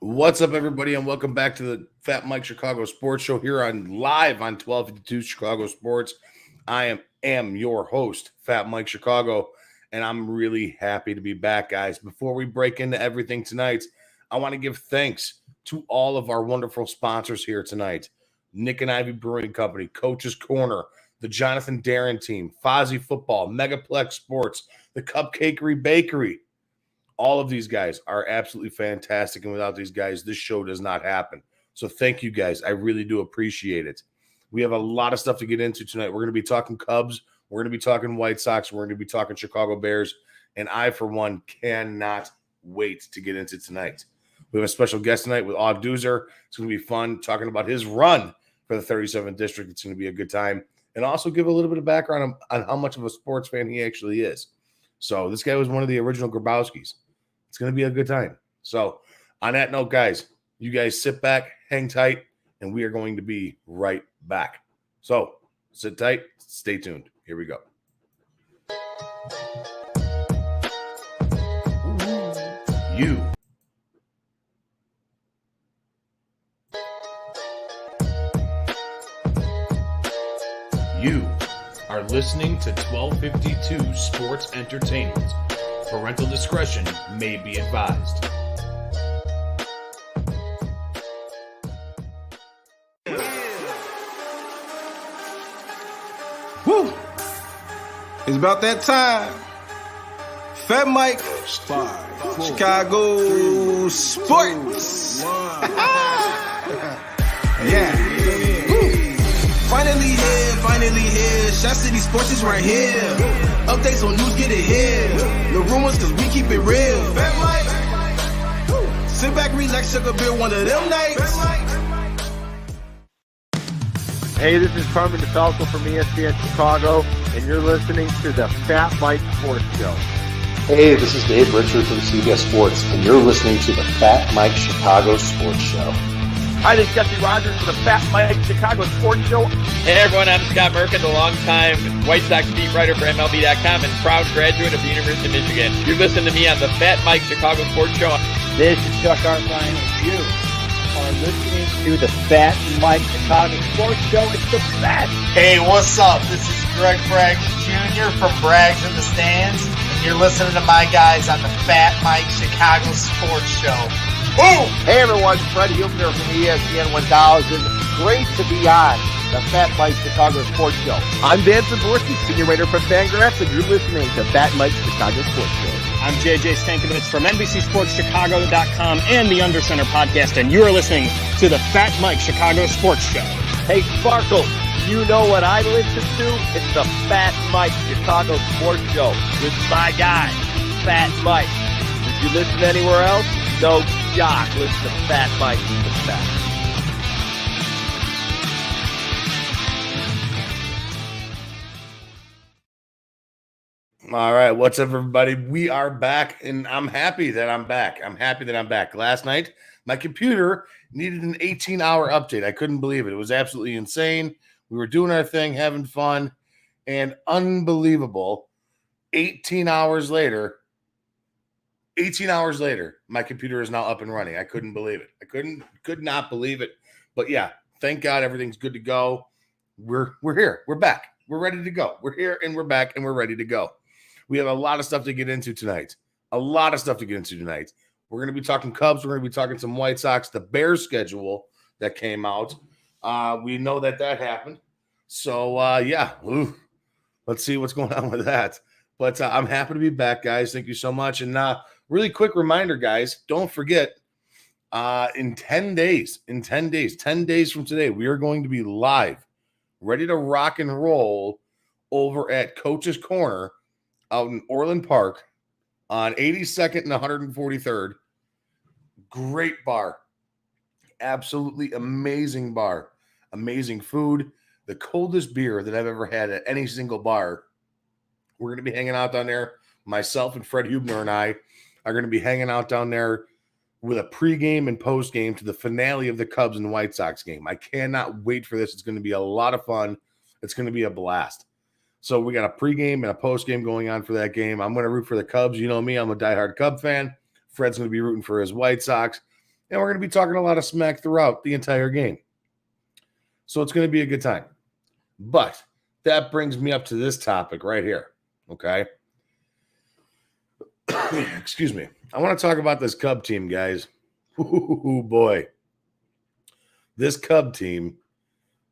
What's up, everybody, and welcome back to the FatMike Chicago Sports Show here live on 1252 Chicago Sports. I am your host, FatMike Chicago, and I'm really happy to be back, guys. Before we break into everything tonight, I want to give thanks to all of our wonderful sponsors here tonight. Nick and Ivy Brewing Company, Coach's Corner, the Jonathan Darren Team, Fozzie Football, Megaplex Sports, the Cupcakery Bakery. All of these guys are absolutely fantastic, and without these guys, this show does not happen. So thank you, guys. I really do appreciate it. We have a lot of stuff to get into tonight. We're going to be talking Cubs. We're going to be talking White Sox. We're going to be talking Chicago Bears, and I, for one, cannot wait to get into tonight. We have a special guest tonight with Og Doozer. It's going to be fun talking about his run for the 37th District. It's going to be a good time, and also give a little bit of background on how much of a sports fan he actually is. So this guy was one of the original Grabowskis. It's going to be a good time. So on that note, guys, you guys sit back, hang tight, and we are going to be right back. So sit tight, stay tuned. Here we go. You are listening to 1252 Sports Entertainment. Parental discretion may be advised. Woo! It's about that time. FatMike, Chicago Sports. Yeah. Finally here. Shot City Sports is right here. Updates on news, get it here. No rumors, cause we keep it real. FatMike. Sit back, relax, sugar beer one of them nights. Hey, this is Carmen DeFalco from ESPN Chicago, and you're listening to the FatMike Sports Show. Hey, this is Dave Richard from CBS Sports, and you're listening to the FatMike Chicago Sports Show. Hi, this is Jesse Rogers for the FatMike Chicago Sports Show. Hey everyone, I'm Scott Merkin, the longtime White Sox beat writer for MLB.com and proud graduate of the University of Michigan. You're listening to me on the FatMike Chicago Sports Show. This is Chuck Arfine, and you are listening to the FatMike Chicago Sports Show. It's the best. Hey, what's up? This is Greg Braggs Jr. from Braggs in the Stands, and you're listening to my guys on the FatMike Chicago Sports Show. Boom! Hey everyone, Freddie Huebner from ESPN 1000. Great to be on the FatMike Chicago Sports Show. I'm Dan Zaborski, senior writer for Fangraphs, and you're listening to FatMike Chicago Sports Show. I'm JJ Stankovich from NBCSportsChicago.com and the Undercenter podcast, and you are listening to the FatMike Chicago Sports Show. Hey Sparkle, you know what I listen to? It's the FatMike Chicago Sports Show with my guy, Fat Mike. Did you listen anywhere else? No jock. Listen to FatMike. The best. All right, what's up, everybody? We are back, and I'm happy that I'm back. Last night, my computer needed an 18-hour update. I couldn't believe it. It was absolutely insane. We were doing our thing, having fun, and unbelievable. 18 hours later, my computer is now up and running. I couldn't believe it. Could not believe it. But yeah, thank God everything's good to go. We're here. We're back. We're ready to go. We're here and we're back and we're ready to go. We have a lot of stuff to get into tonight. We're going to be talking Cubs. We're going to be talking some White Sox, the Bears schedule that came out. We know that happened. So, yeah, let's see what's going on with that. But I'm happy to be back, guys. Thank you so much. And really quick reminder, guys, don't forget, in 10 days from today, we are going to be live, ready to rock and roll over at Coach's Corner out in Orland Park on 82nd and 143rd. Great bar. Absolutely amazing bar. Amazing food. The coldest beer that I've ever had at any single bar. We're going to be hanging out down there. Myself and Fred Huebner and I are going to be hanging out down there with a pregame and postgame to the finale of the Cubs and White Sox game. I cannot wait for this. It's going to be a lot of fun. It's going to be a blast. So we got a pregame and a postgame going on for that game. I'm going to root for the Cubs. You know me. I'm a diehard Cub fan. Fred's going to be rooting for his White Sox. And we're going to be talking a lot of smack throughout the entire game. So it's going to be a good time. But that brings me up to this topic right here. Okay. Excuse me. I want to talk about this Cub team, guys. Ooh, boy. This Cub team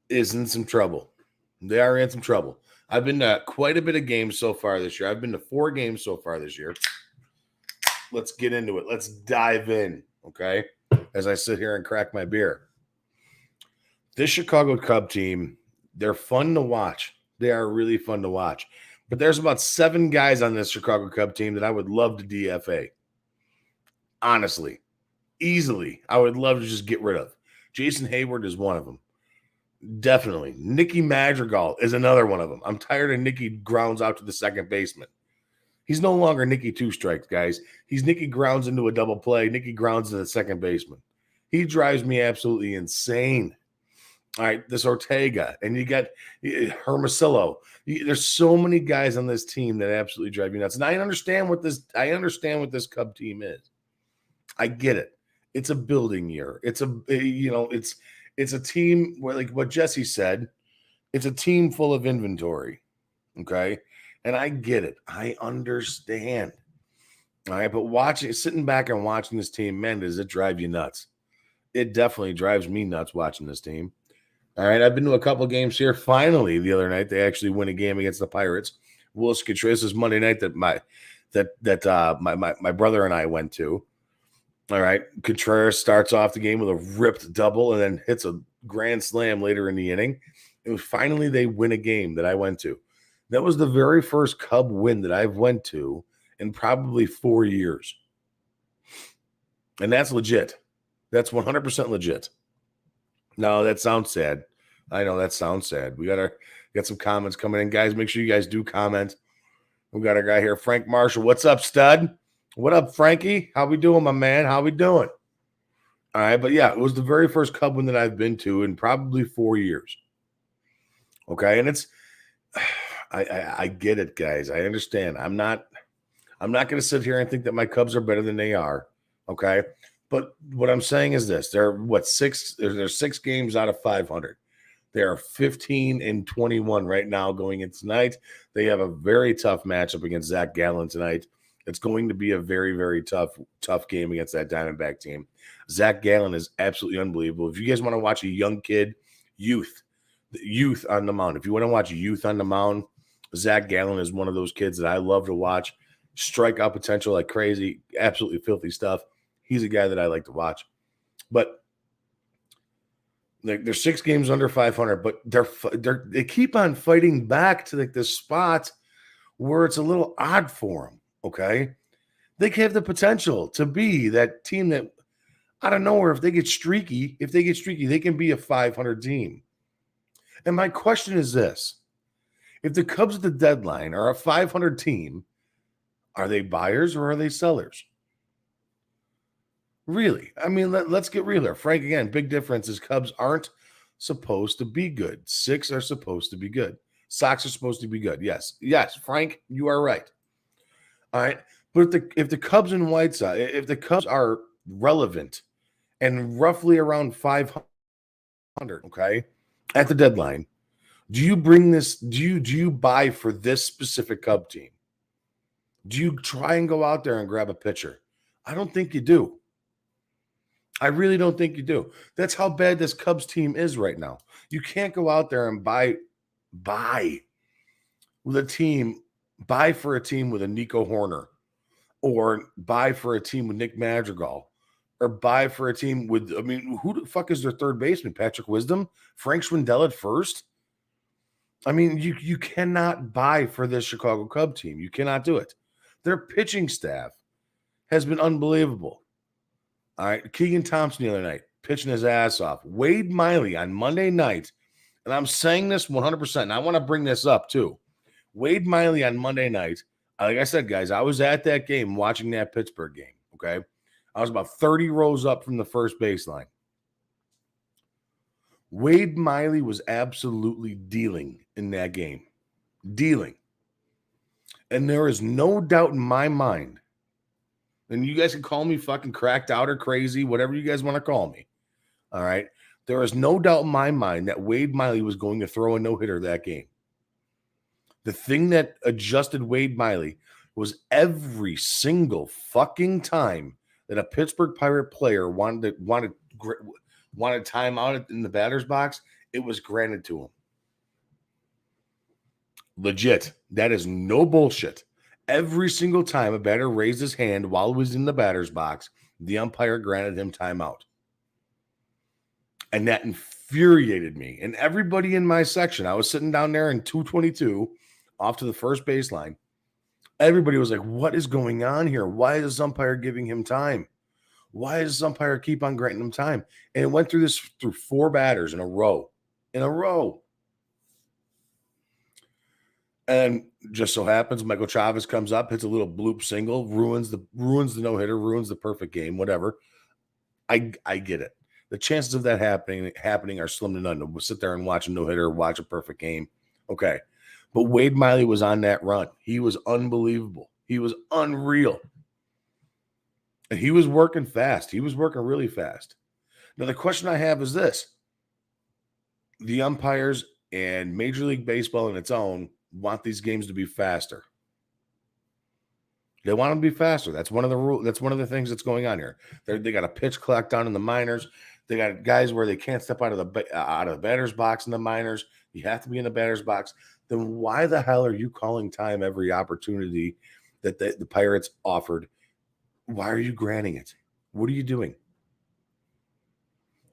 is in some trouble. They are in some trouble. I've been to quite a bit of games so far this year. I've been to 4 games so far this year. Let's get into it. Let's dive in, okay? As I sit here and crack my beer. This Chicago Cub team, they're fun to watch. They are really fun to watch. But there's about 7 guys on this Chicago Cub team that I would love to DFA. Honestly. Easily. I would love to just get rid of. Jason Hayward is one of them. Definitely. Nicky Madrigal is another one of them. I'm tired of Nicky grounds out to the second baseman. He's no longer Nicky 2 strikes, guys. He's Nicky grounds into a double play. Nicky grounds into the second baseman. He drives me absolutely insane. All right, this Ortega, and you got Hermosillo. There's so many guys on this team that absolutely drive you nuts. And I understand what this Cub team is. I get it. It's a building year. It's a team where, like what Jesse said, it's a team full of inventory. Okay. And I get it. I understand. All right. But sitting back and watching this team, man, does it drive you nuts? It definitely drives me nuts watching this team. All right. I've been to a couple games here. Finally, the other night, they actually win a game against the Pirates. Willis Contreras, this is Monday night that my brother and I went to. All right. Contreras starts off the game with a ripped double and then hits a grand slam later in the inning. And finally, they win a game that I went to. That was the very first Cub win that I've went to in probably 4 years. And that's legit. That's 100% legit. No, that sounds sad. I know that sounds sad. We got some comments coming in. Guys, make sure you guys do comment. We got our guy here, Frank Marshall. What's up, stud? What up, Frankie? How we doing, my man? How we doing? All right, but yeah, it was the very first Cub win that I've been to in probably 4 years. Okay, and it's I get it, guys. I understand. I'm not going to sit here and think that my Cubs are better than they are. Okay, but what I'm saying is this: they're 6 games out of 500. They are 15-21 right now going in tonight. They have a very tough matchup against Zach Gallen tonight. It's going to be a very, very tough game against that Diamondback team. Zach Gallen is absolutely unbelievable. If you guys want to watch a young kid, youth on the mound. If you want to watch youth on the mound, Zach Gallen is one of those kids that I love to watch. Strikeout potential like crazy, absolutely filthy stuff. He's a guy that I like to watch. But they're 6 games under 500, but they keep on fighting back to like this spot where it's a little odd for them. Okay, they have the potential to be that team that out of nowhere, if they get streaky, they can be a 500 team. And my question is this: if the Cubs at the deadline are a 500 team, are they buyers or are they sellers? Really? I mean, let's get real here. Frank, again, big difference is Cubs aren't supposed to be good. 6 are supposed to be good. Sox are supposed to be good. Yes, Frank, you are right. All right, but if the Cubs and White Sox, if the Cubs are relevant and roughly around 500, okay, at the deadline, do you bring this? Do you buy for this specific Cub team? Do you try and go out there and grab a pitcher? I don't think you do. I really don't think you do. That's how bad this Cubs team is right now. You can't go out there and buy with a team. Buy for a team with a Nico Horner, or buy for a team with Nick Madrigal, or buy for a team with, I mean, who the fuck is their third baseman? Patrick Wisdom? Frank Schwindel at first? I mean, you cannot buy for this Chicago Cub team. You cannot do it. Their pitching staff has been unbelievable. All right, Keegan Thompson the other night, pitching his ass off. Wade Miley on Monday night, and I'm saying this 100%, and I want to bring this up too. Wade Miley on Monday night, like I said, guys, I was at that game watching that Pittsburgh game, okay? I was about 30 rows up from the first baseline. Wade Miley was absolutely dealing in that game. Dealing. And there is no doubt in my mind And you guys can call me fucking cracked out or crazy, whatever you guys want to call me. All right. There is no doubt in my mind that Wade Miley was going to throw a no-hitter that game. The thing that adjusted Wade Miley was every single fucking time that a Pittsburgh Pirate player wanted time out in the batter's box, it was granted to him. Legit. That is no bullshit. Every single time a batter raised his hand while he was in the batter's box, the umpire granted him timeout. And that infuriated me. And everybody in my section, I was sitting down there in 222 off to the first baseline. Everybody was like, what is going on here? Why is this umpire giving him time? Why does this umpire keep on granting him time? And it went through 4 batters in a row. And just so happens, Michael Chavez comes up, hits a little bloop single, ruins the no-hitter, ruins the perfect game, whatever. I get it. The chances of that happening are slim to none. We'll sit there and watch a no-hitter, watch a perfect game. Okay. But Wade Miley was on that run. He was unbelievable. He was unreal. And he was working fast. He was working really fast. Now, the question I have is this. The umpires and Major League Baseball in its own want these games to be faster. They want them to be faster. That's one of the rules. That's one of the things that's going on here. They got a pitch clock down in the minors. They got guys where they can't step out of the batter's box in the minors. You have to be in the batter's box. Then why the hell are you calling time every opportunity that the Pirates offered? Why are you granting it? What are you doing?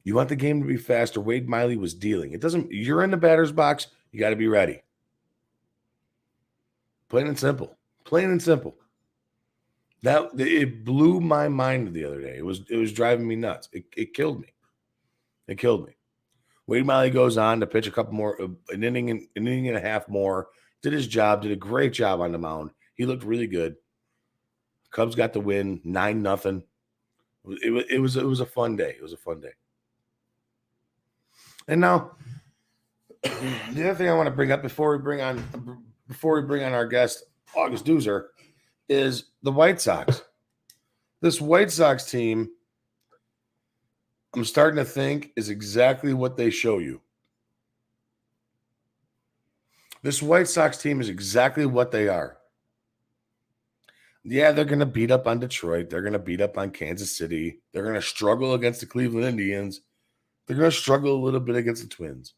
You want the game to be faster. Wade Miley was dealing. You're in the batter's box. You got to be ready. Plain and simple. Plain and simple. It blew my mind the other day. It was driving me nuts. It killed me. It killed me. Wade Miley goes on to pitch a couple more, an inning and a half more. Did his job. Did a great job on the mound. He looked really good. Cubs got the win, 9-0. It was a fun day. It was a fun day. And now, the other thing I want to bring up before we bring on our guest August Doozer is the White Sox. This White Sox team, I'm starting to think, is exactly what they show you. This White Sox team is exactly what they are. Yeah, they're going to beat up on Detroit. They're going to beat up on Kansas City. They're going to struggle against the Cleveland Indians. They're going to struggle a little bit against the Twins.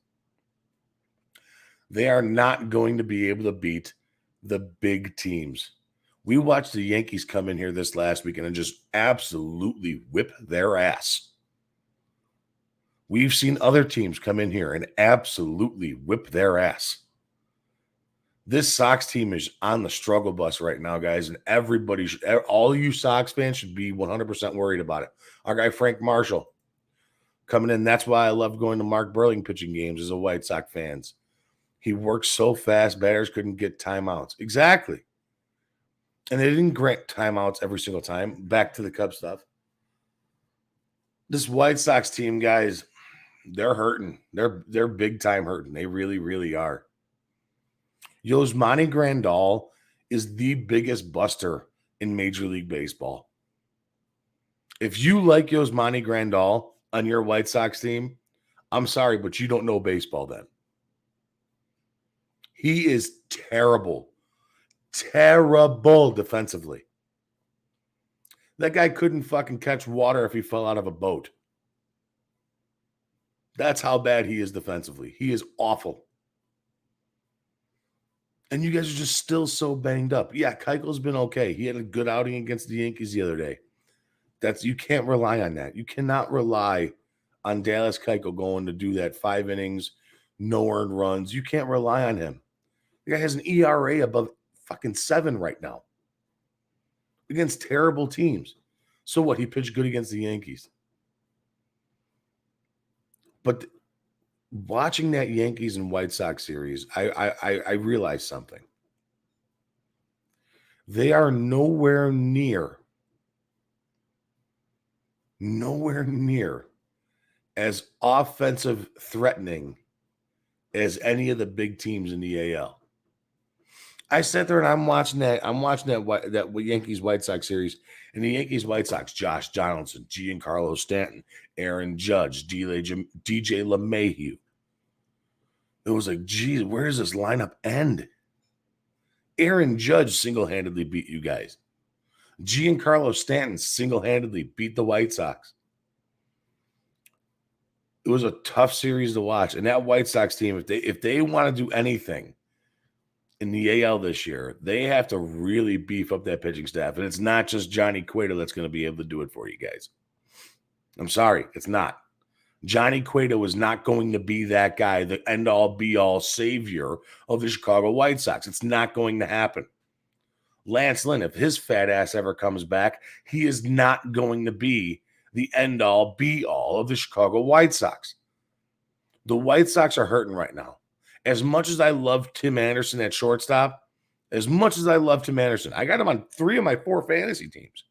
They are not going to be able to beat the big teams. We watched the Yankees come in here this last weekend and just absolutely whip their ass. We've seen other teams come in here and absolutely whip their ass. This Sox team is on the struggle bus right now, guys, and all you Sox fans should be 100% worried about it. Our guy Frank Marshall coming in. That's why I love going to Mark Burling pitching games as a White Sox fans. He works so fast, batters couldn't get timeouts. Exactly. And they didn't grant timeouts every single time. Back to the Cubs stuff. This White Sox team, guys, they're hurting. They're big time hurting. They really, really are. Yasmani Grandal is the biggest buster in Major League Baseball. If you like Yasmani Grandal on your White Sox team, I'm sorry, but you don't know baseball then. He is terrible. Terrible defensively. That guy couldn't fucking catch water if he fell out of a boat. That's how bad he is defensively. He is awful. And you guys are just still so banged up. Yeah, Keuchel's been okay. He had a good outing against the Yankees the other day. You can't rely on that. You cannot rely on Dallas Keuchel going to do that 5 innings, no earned runs. You can't rely on him. The guy has an ERA above fucking 7 right now against terrible teams. So what? He pitched good against the Yankees. But watching that Yankees and White Sox series, I realized something. They are nowhere near as offensive threatening as any of the big teams in the AL. I sat there and I'm watching that Yankees White Sox series, and the Yankees White Sox, Josh Donaldson, Giancarlo Stanton, Aaron Judge, DJ LeMahieu. It was like, geez, where does this lineup end? Aaron Judge single-handedly beat you guys. Giancarlo Stanton single-handedly beat the White Sox. It was a tough series to watch. And that White Sox team, if they want to do anything in the AL this year, they have to really beef up that pitching staff. And it's not just Johnny Cueto that's going to be able to do it for you guys. I'm sorry, it's not. Johnny Cueto is not going to be that guy, the end-all, be-all savior of the Chicago White Sox. It's not going to happen. Lance Lynn, if his fat ass ever comes back, he is not going to be the end-all, be-all of the Chicago White Sox. The White Sox are hurting right now. As much as I love Tim Anderson at shortstop, I got him on 3 of my 4 fantasy teams.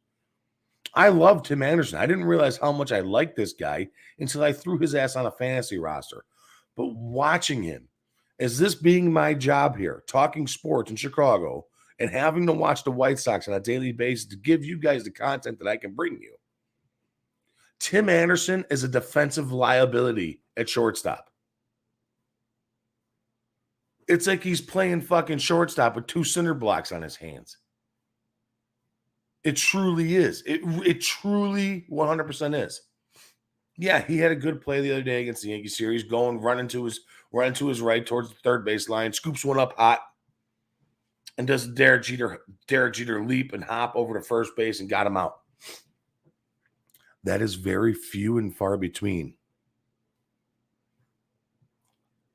I love Tim Anderson. I didn't realize how much I liked this guy until I threw his ass on a fantasy roster. But watching him, as this being my job here, talking sports in Chicago, and having to watch the White Sox on a daily basis to give you guys the content that I can bring you, Tim Anderson is a defensive liability at shortstop. It's like he's playing fucking shortstop with 2 cinder blocks on his hands. It truly is. It truly 100% is. Yeah, he had a good play the other day against the Yankee series, running to his right towards the third base line, scoops one up hot, and does Derek Jeter leap and hop over to first base and got him out. That is very few and far between.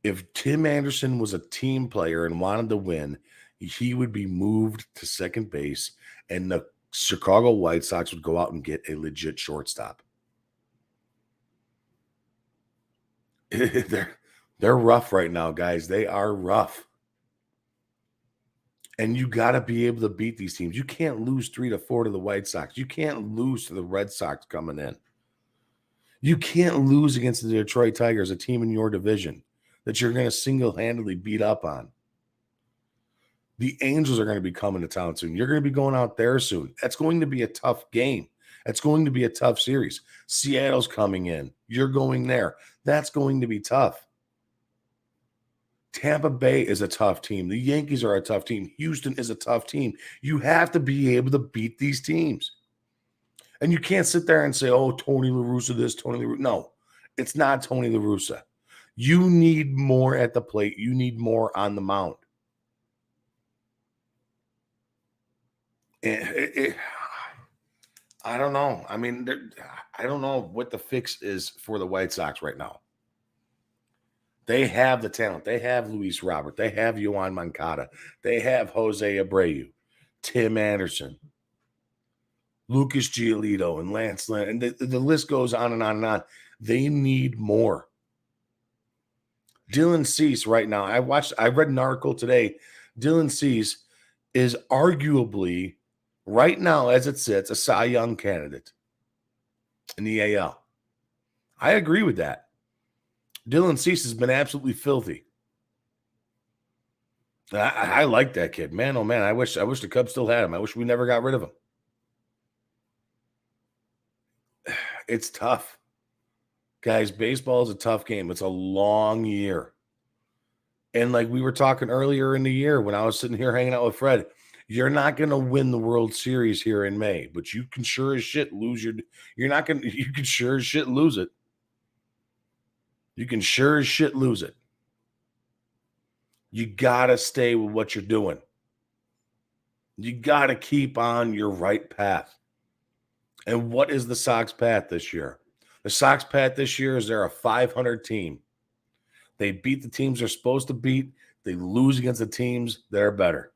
If Tim Anderson was a team player and wanted to win, he would be moved to second base, and the Chicago White Sox would go out and get a legit shortstop. They're rough right now, guys. They are rough. And you got to be able to beat these teams. You can't lose 3-4 to the White Sox. You can't lose to the Red Sox coming in. You can't lose against the Detroit Tigers, a team in your division that you're going to single-handedly beat up on. The Angels are going to be coming to town soon. You're going to be going out there soon. That's going to be a tough game. That's going to be a tough series. Seattle's coming in. You're going there. That's going to be tough. Tampa Bay is a tough team. The Yankees are a tough team. Houston is a tough team. You have to be able to beat these teams. And you can't sit there and say, oh, Tony La Russa this, Tony La Russa. No, it's not Tony La Russa. You need more at the plate. You need more on the mound. I don't know. I mean, I don't know what the fix is for the White Sox right now. They have the talent. They have Luis Robert. They have Yoan Moncada. They have Jose Abreu, Tim Anderson, Lucas Giolito, and Lance Lynn. And the list goes on and on and on. They need more. Dylan Cease right now. I read an article today. Dylan Cease is arguably, right now as it sits, a Cy Young candidate in the AL. I agree with that. Dylan Cease has been absolutely filthy. I like that kid. Man, oh man, I wish the Cubs still had him. I wish we never got rid of him. It's tough. Guys, baseball is a tough game. It's a long year. And like we were talking earlier in the year when I was sitting here hanging out with Fred, you're not going to win the World Series here in May, but you can sure as shit lose you can sure as shit lose it. You can sure as shit lose it. You got to stay with what you're doing. You got to keep on your right path. And what is the Sox path this year? The Sox path this year is they're a 500 team. They beat the teams they're supposed to beat. They lose against the teams that are better.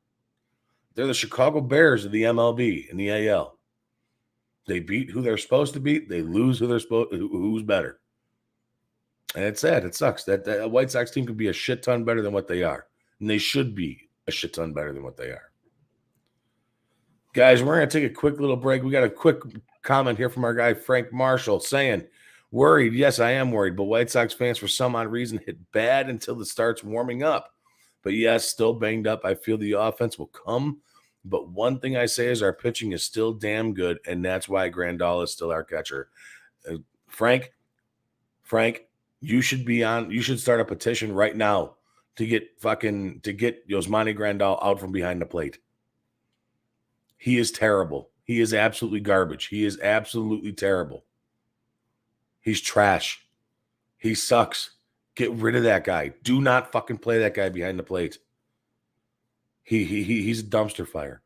They're the Chicago Bears of the MLB in the AL. They beat who they're supposed to beat. They lose who's better. And it's sad. It sucks. That White Sox team could be a shit ton better than what they are. And they should be a shit ton better than what they are. Guys, we're going to take a quick little break. We got a quick comment here from our guy, Frank Marshall, saying, worried. Yes, I am worried. But White Sox fans, for some odd reason, hit bad until it starts warming up. But yes, still banged up. I feel the offense will come. But one thing I say is our pitching is still damn good, and that's why Grandal is still our catcher. Frank, you should start a petition right now to get Yasmani Grandal out from behind the plate. He is terrible. He is absolutely garbage. He is absolutely terrible. He's trash. He sucks. Get rid of that guy. Do not fucking play that guy behind the plate. He's a dumpster fire.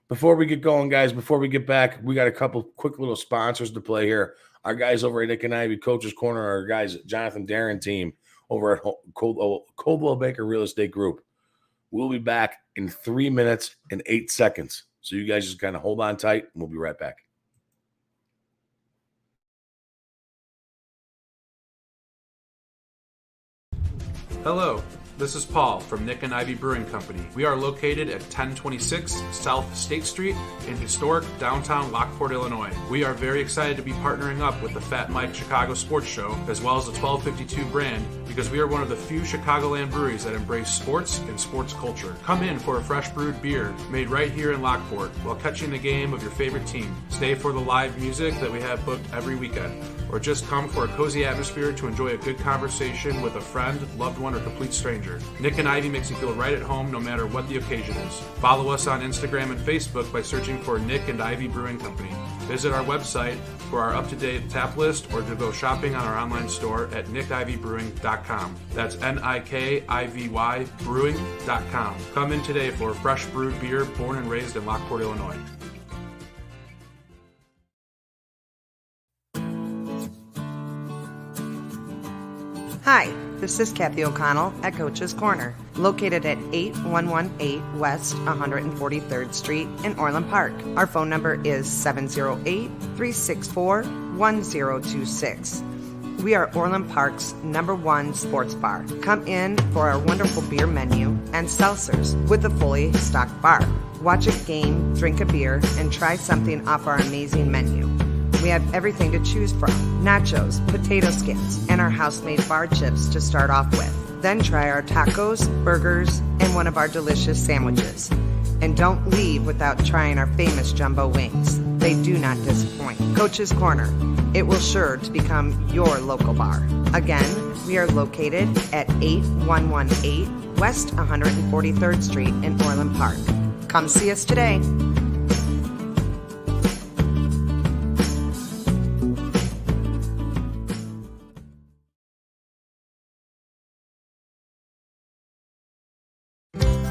Before we get going, guys, before we get back, we got a couple quick little sponsors to play here. Our guys over at Nick and Ivy Coach's Corner, our guys, Jonathan Darren team over at Coldwell Banker Real Estate Group. We'll be back in 3 minutes and 8 seconds. So you guys just kind of hold on tight, and we'll be right back. Hello, this is Paul from Nick and Ivy Brewing Company. We are located at 1026 South State Street in historic downtown Lockport, Illinois. We are very excited to be partnering up with the Fat Mike Chicago Sports Show as well as the 1252 brand because we are one of the few Chicagoland breweries that embrace sports and sports culture. Come in for a fresh brewed beer made right here in Lockport while catching the game of your favorite team. Stay for the live music that we have booked every weekend. Or just come for a cozy atmosphere to enjoy a good conversation with a friend, loved one, or complete stranger. Nick and Ivy makes you feel right at home no matter what the occasion is. Follow us on Instagram and Facebook by searching for Nick and Ivy Brewing Company. Visit our website for our up-to-date tap list or to go shopping on our online store at nickivybrewing.com. That's Nikivy brewing.com. Come in today for fresh brewed beer born and raised in Lockport, Illinois. Hi, this is Kathy O'Connell at Coach's Corner, located at 8118 West 143rd Street in Orland Park. Our phone number is 708-364-1026. We are Orland Park's #1 sports bar. Come in for our wonderful beer menu and seltzers with a fully stocked bar. Watch a game, drink a beer, and try something off our amazing menu. We have everything to choose from: nachos, potato skins, and our house-made bar chips to start off with. Then try our tacos, burgers, and one of our delicious sandwiches. And don't leave without trying our famous jumbo wings. They do not disappoint. Coach's Corner. It will sure to become your local bar. Again, we are located at 8118 West 143rd Street in Orland Park. Come see us today.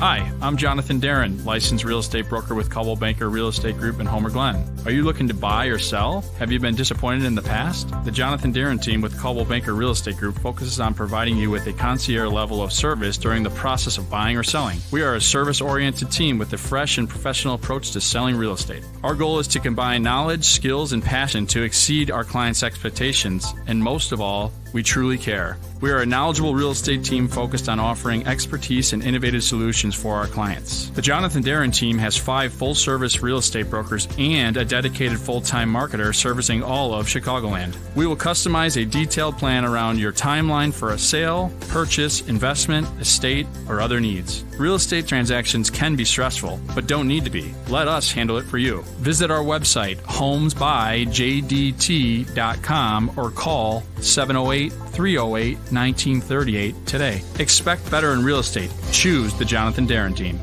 Hi, I'm Jonathan Darren, licensed real estate broker with Coldwell Banker Real Estate Group in Homer Glen. Are you looking to buy or sell? Have you been disappointed in the past? The Jonathan Darren team with Coldwell Banker Real Estate Group focuses on providing you with a concierge level of service during the process of buying or selling. We are a service-oriented team with a fresh and professional approach to selling real estate. Our goal is to combine knowledge, skills, and passion to exceed our clients' expectations, and most of all, we truly care. We are a knowledgeable real estate team focused on offering expertise and innovative solutions for our clients. The Jonathan Darren team has 5 full-service real estate brokers and a dedicated full-time marketer servicing all of Chicagoland. We will customize a detailed plan around your timeline for a sale, purchase, investment, estate, or other needs. Real estate transactions can be stressful, but don't need to be. Let us handle it for you. Visit our website, homesbyjdt.com, or call 708-308-1938 today. Expect better in real estate. Choose the Jonathan Darren team.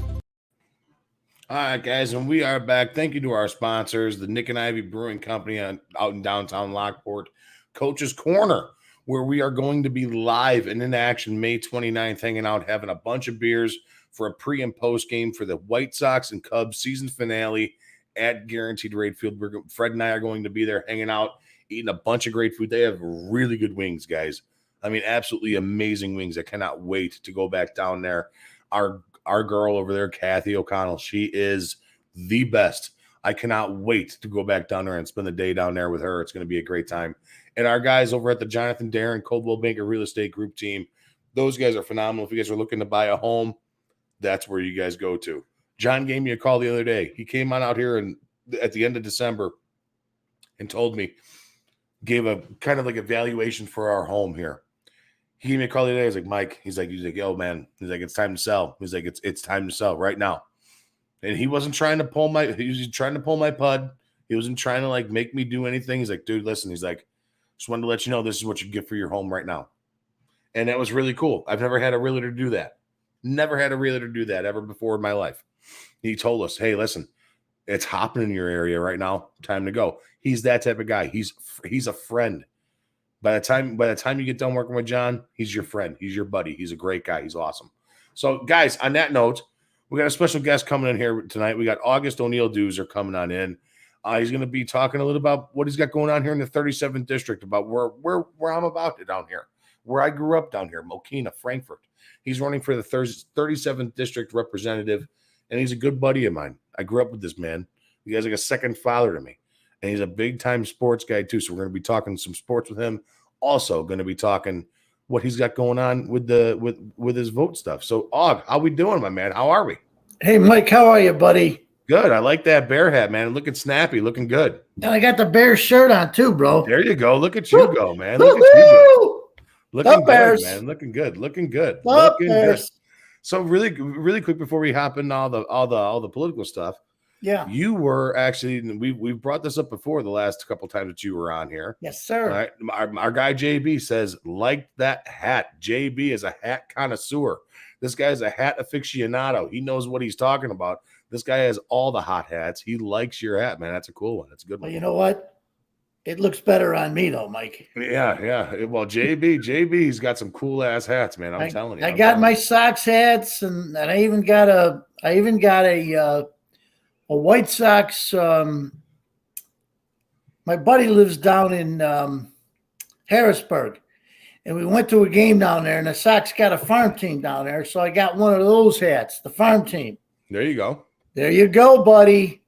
All right, guys, and we are back. Thank you to our sponsors, the Nick and Ivy Brewing Company out in downtown Lockport, Coach's Corner, where we are going to be live and in action May 29th, hanging out, having a bunch of beers for a pre- and post game for the White Sox and Cubs season finale at Guaranteed Rate Field. Fred and I are going to be there hanging out, eating a bunch of great food. They have really good wings, guys. I mean, absolutely amazing wings. I cannot wait to go back down there. Our girl over there, Kathy O'Connell, she is the best. I cannot wait to go back down there and spend the day down there with her. It's going to be a great time. And our guys over at the Jonathan Darren Coldwell Banker Real Estate Group team, those guys are phenomenal. If you guys are looking to buy a home, that's where you guys go to. John gave me a call the other day. He came on out here and at the end of December and told me, gave a kind of like evaluation for our home here. He gave me a call the other day. He's like, Mike, he's like, yo, man. He's like, it's time to sell. He's like, it's time to sell right now. And he wasn't trying to pull he was trying to pull my pud. He wasn't trying to like make me do anything. He's like, dude, listen. He's like, just wanted to let you know this is what you get for your home right now. And that was really cool. I've never had a realtor do that. Never had a realtor do that ever before in my life. He told us, hey, listen, it's hopping in your area right now. Time to go. He's that type of guy. He's a friend. By the time you get done working with John, he's your friend. He's your buddy. He's a great guy. He's awesome. So, guys, on that note, we got a special guest coming in here tonight. We got August O'Neill Doozer coming on in. He's going to be talking a little about what he's got going on here in the 37th district, about where I'm about it down here, where I grew up down here, Mokina, Frankfurt. He's running for the 37th district representative, and he's a good buddy of mine. I grew up with this man. He guy's like a second father to me. And he's a big-time sports guy, too. So we're going to be talking some sports with him. Also going to be talking what he's got going on with his vote stuff. So, Og, how we doing, my man? How are we? Hey, Mike, how are you, buddy? Good. I like that bear hat, man. Looking snappy, looking good. And I got the Bears shirt on, too, bro. There you go. Look at you go, man. Look at you go. Looking good, man. Looking good. Looking good. Looking good. So really, really quick before we hop into all the political stuff. Yeah. You were actually, we've brought this up before the last couple times that you were on here. Yes, sir. All right. Our guy JB says, like that hat. JB is a hat connoisseur. This guy is a hat aficionado. He knows what he's talking about. This guy has all the hot hats. He likes your hat, man. That's a cool one. That's a good one. Well, you know what? It looks better on me, though, Mike. Yeah. Well, JB's got some cool ass hats, man. I'm telling you. I got my Sox hats, and I even got a White Sox. My buddy lives down in Harrisburg, and we went to a game down there, and the Sox got a farm team down there, so I got one of those hats, the farm team. There you go. There you go, buddy.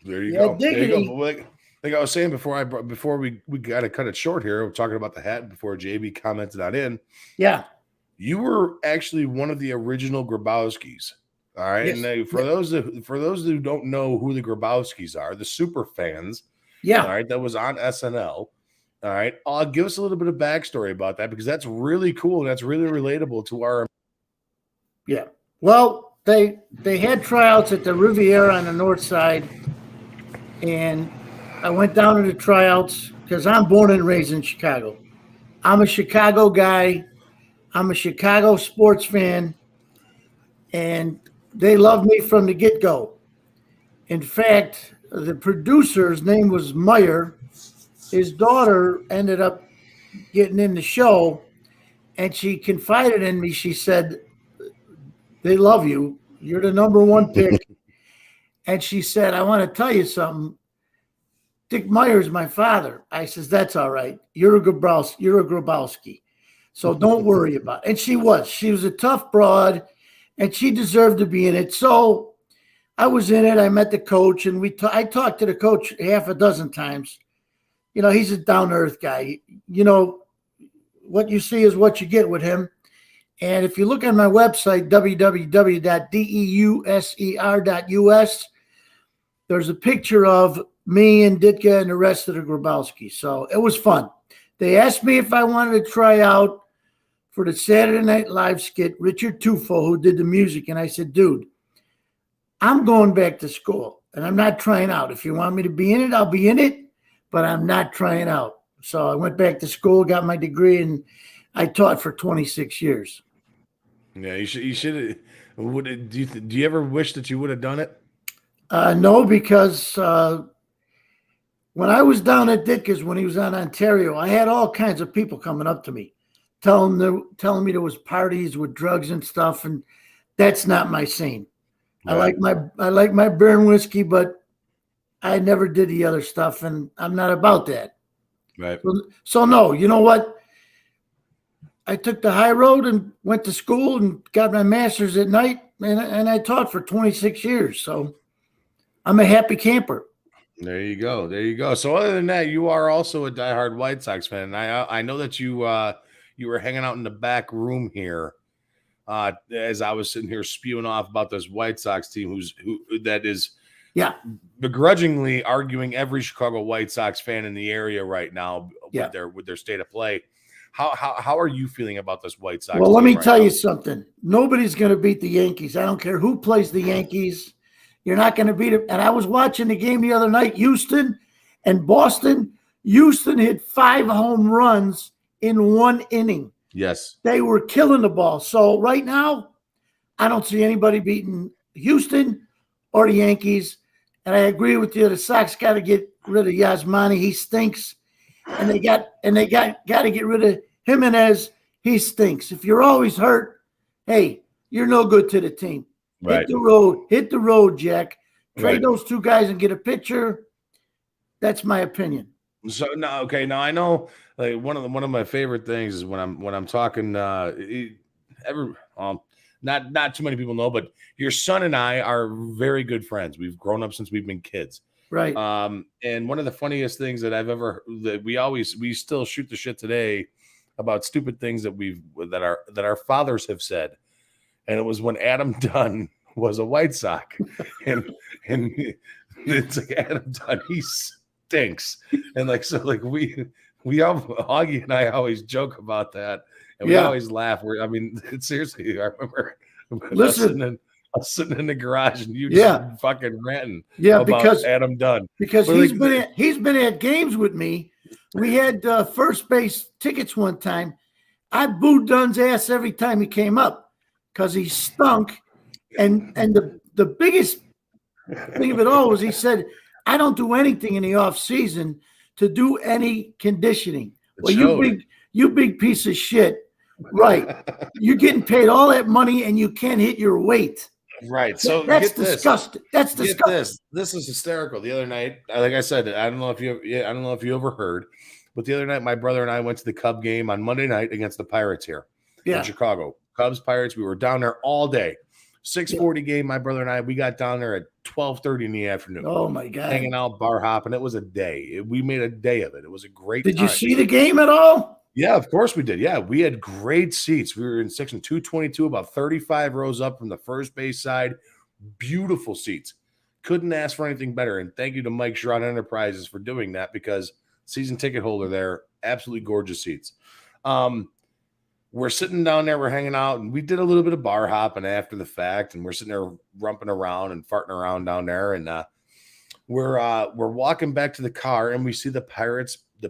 There you go. There you go. Like I was saying before we got to cut it short here, we're talking about the hat before JB commented on in. Yeah. You were actually one of the original Grabowskis. All right. Yes. And for those who don't know who the Grabowskis are, the super fans. Yeah. All right. That was on SNL. All right. Give us a little bit of backstory about that, because that's really cool and that's really relatable to our. Yeah. Well, they had tryouts at the Riviera on the north side, and I went down to the tryouts because I'm born and raised in Chicago. I'm a Chicago guy. I'm a Chicago sports fan, and they loved me from the get-go. In fact, the producer's name was Meyer. His daughter ended up getting in the show, and she confided in me. She said, they love you. You're the number one pick. And she said, I want to tell you something. Dick Meyer's my father. I says, that's all right. You're a Grabowski. So don't worry about it. And she was a tough broad, and she deserved to be in it. So I was in it. I met the coach, and I talked to the coach half a dozen times. You know, he's a down-to-earth guy. You know, what you see is what you get with him. And if you look on my website, www.deuser.us, there's a picture of me and Ditka and the rest of the Grabowski. So it was fun. They asked me if I wanted to try out for the Saturday Night Live skit, Richard Tufo, who did the music. And I said, dude, I'm going back to school, and I'm not trying out. If you want me to be in it, I'll be in it, but I'm not trying out. So I went back to school, got my degree, and I taught for 26 years. Yeah, you should. Do you ever wish that you would have done it? No, because when I was down at Ditka's, when he was on Ontario, I had all kinds of people coming up to me, telling me there was parties with drugs and stuff, and that's not my scene. Right. I like my beer and whiskey, but I never did the other stuff, and I'm not about that. Right. So no, you know what? I took the high road and went to school and got my master's at night, and I taught for 26 years. So I'm a happy camper. There you go. There you go. So other than that, you are also a diehard White Sox fan. I know that you were hanging out in the back room here as I was sitting here spewing off about this White Sox team who is begrudgingly arguing every Chicago White Sox fan in the area right now with their state of play. How are you feeling about this White Sox? Well, let me right tell now? you something. Nobody's going to beat the Yankees. I don't care who plays the Yankees. You're not going to beat them. And I was watching the game the other night, Houston and Boston. Houston hit 5 home runs in 1 inning. Yes. They were killing the ball. So right now, I don't see anybody beating Houston or the Yankees. And I agree with you. The Sox got to get rid of Yasmani. He stinks. And they got to get rid of Jimenez. He stinks. If you're always hurt, hey, you're no good to the team. Right. Hit the road, Jack. Trade Right. those 2 guys and get a pitcher. That's my opinion. So now, okay, now I know like one of my favorite things is when I'm talking. Not too many people know, but your son and I are very good friends. We've grown up since we've been kids. Right. And one of the funniest things that we still shoot the shit today about stupid things that our fathers have said. And it was when Adam Dunn was a White Sox, and it's like Adam Dunn, he stinks, and like so, like we all Augie and I always joke about that, and we always laugh. Seriously, I remember us sitting in the garage and you just fucking ranting about Adam Dunn because he's been at games with me. We had first base tickets one time. I booed Dunn's ass every time he came up because he stunk. And the biggest thing of it all was he said, I don't do anything in the off season to do any conditioning. Well, you big piece of shit. Right. You're getting paid all that money and you can't hit your weight. Right. So that's disgusting. That's disgusting. This is hysterical. The other night, like I said, I don't know if you overheard, but the other night my brother and I went to the Cub game on Monday night against the Pirates here in Chicago. Cubs, Pirates. We were down there all day. 6:40 game. My brother and I, we got down there at 12:30 in the afternoon. Oh my God! Hanging out, bar hopping. It was a day. We made a day of it. It was a great. Did you see the game at all? Yeah, of course we did. Yeah, we had great seats. We were in section 222, about 35 rows up from the first base side. Beautiful seats. Couldn't ask for anything better. And thank you to Mike Sherrod Enterprises for doing that because season ticket holder there, absolutely gorgeous seats. We're sitting down there, we're hanging out, and we did a little bit of bar hopping after the fact, and we're sitting there rumping around and farting around down there, and we're walking back to the car, and we see the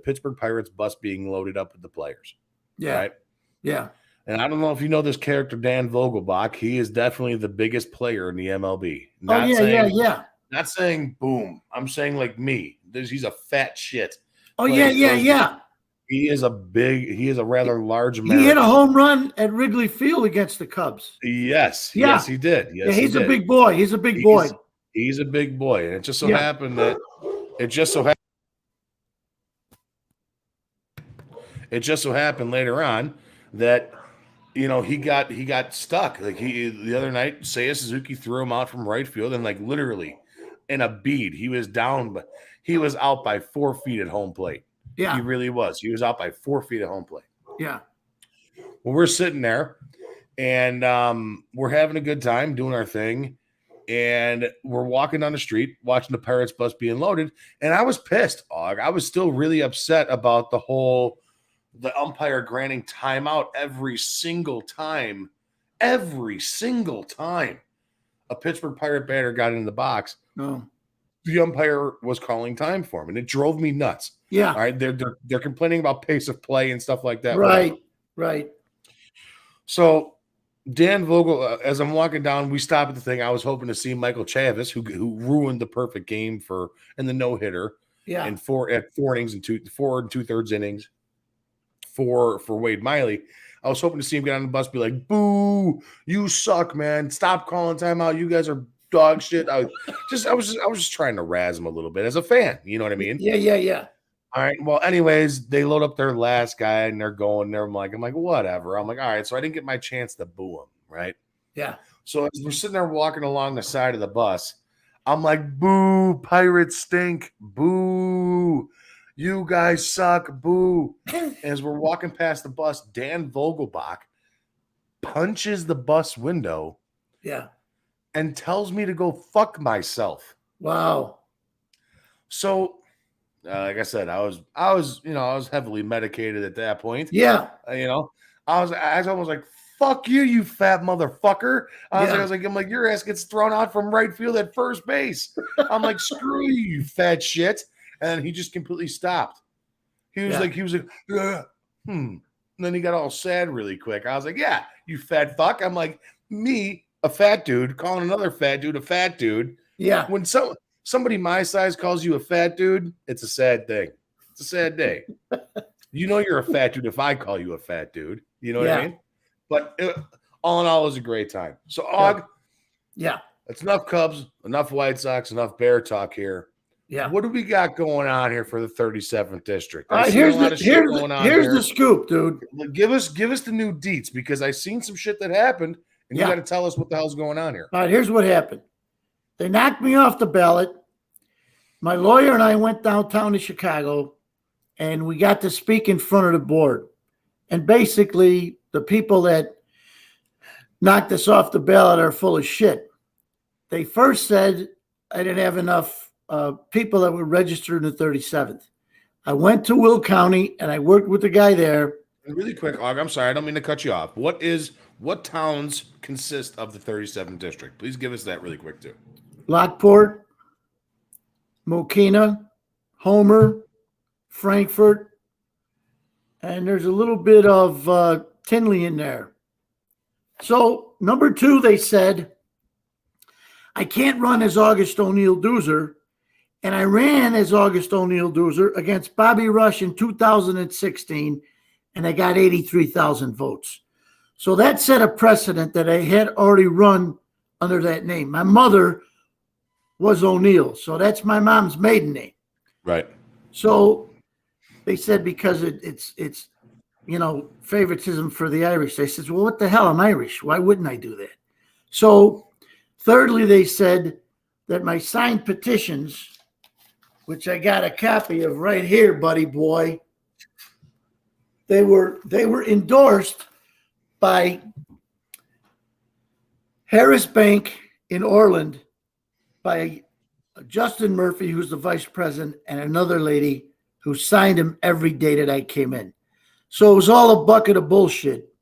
Pittsburgh Pirates bus being loaded up with the players. Yeah. Right? Yeah. And I don't know if you know this character, Dan Vogelbach. He is definitely the biggest player in the MLB. Yeah. Not saying boom. I'm saying like me. He's a fat shit. Oh, yeah. He is a rather large American. He hit a home run at Wrigley Field against the Cubs. Yes, he did. Yes, he's a big boy. He's a big boy. He's a big boy, and it just so happened that later on that he got stuck. Like the other night, Seiya Suzuki threw him out from right field, and like literally in a bead, he was down, but he was out by 4 feet at home plate. Yeah, he really was. He was out by 4 feet at home plate. Yeah. Well, we're sitting there, and we're having a good time doing our thing, and we're walking down the street, watching the Pirates bus being loaded, and I was pissed. I was still really upset about the umpire granting timeout every single time a Pittsburgh Pirate batter got in the box. No. The umpire was calling time for him, and it drove me nuts. Yeah. All right. They're complaining about pace of play and stuff like that. Right. Right. So Dan Vogel, as I'm walking down, we stop at the thing. I was hoping to see Michael Chavis, who ruined the perfect game in the no-hitter. Yeah. And 4 innings and 4 2/3 innings for Wade Miley. I was hoping to see him get on the bus, be like, "Boo! You suck, man! Stop calling timeout. You guys are dog shit." I was just trying to razz him a little bit as a fan. You know what I mean? Yeah. All right. Well, anyways, they load up their last guy and they're going there. I'm like, whatever. I'm like, all right. So I didn't get my chance to boo him, right? Yeah. So as we're sitting there walking along the side of the bus, I'm like, "Boo! Pirates stink! Boo! You guys suck! Boo!" As we're walking past the bus, Dan Vogelbach punches the bus window. Yeah. And tells me to go fuck myself. Wow. So Like I said, I was heavily medicated at that point. Yeah. I was almost like, fuck you, you fat motherfucker. I was like, your ass gets thrown out from right field at first base. I'm like, screw you, you fat shit. And he just completely stopped. He was like, And then he got all sad really quick. I was like, yeah, you fat fuck. I'm like, me, a fat dude, calling another fat dude a fat dude. Yeah. When somebody my size calls you a fat dude, it's a sad thing. It's a sad day. You're a fat dude if I call you a fat dude. You know what I mean? But all in all, it was a great time. So, Og, that's enough Cubs, enough White Sox, enough Bear talk here. Yeah. What do we got going on here for the 37th district? All right, here's the scoop, dude. Give us the new deets, because I seen some shit that happened, and you got to tell us what the hell's going on here. All right, here's what happened. They knocked me off the ballot. My lawyer and I went downtown to Chicago, and we got to speak in front of the board. And basically, the people that knocked us off the ballot are full of shit. They first said I didn't have enough people that were registered in the 37th. I went to Will County, and I worked with the guy there. And really quick, Og, I'm sorry, I don't mean to cut you off. What towns consist of the 37th district? Please give us that really quick, too. Lockport, Mokina, Homer, Frankfurt, and there's a little bit of Tinley in there. So, number 2, they said, I can't run as August O'Neill Doozer, and I ran as August O'Neill Doozer against Bobby Rush in 2016, and I got 83,000 votes. So that set a precedent that I had already run under that name. My mother was O'Neill, so that's my mom's maiden name. Right. So they said because it's favoritism for the Irish. They said, well, what the hell? I'm Irish. Why wouldn't I do that? So thirdly, they said that my signed petitions, which I got a copy of right here, buddy boy, they were endorsed by Harris Bank in Orland, by Justin Murphy, who's the vice president, and another lady who signed them every day that I came in. So it was all a bucket of bullshit.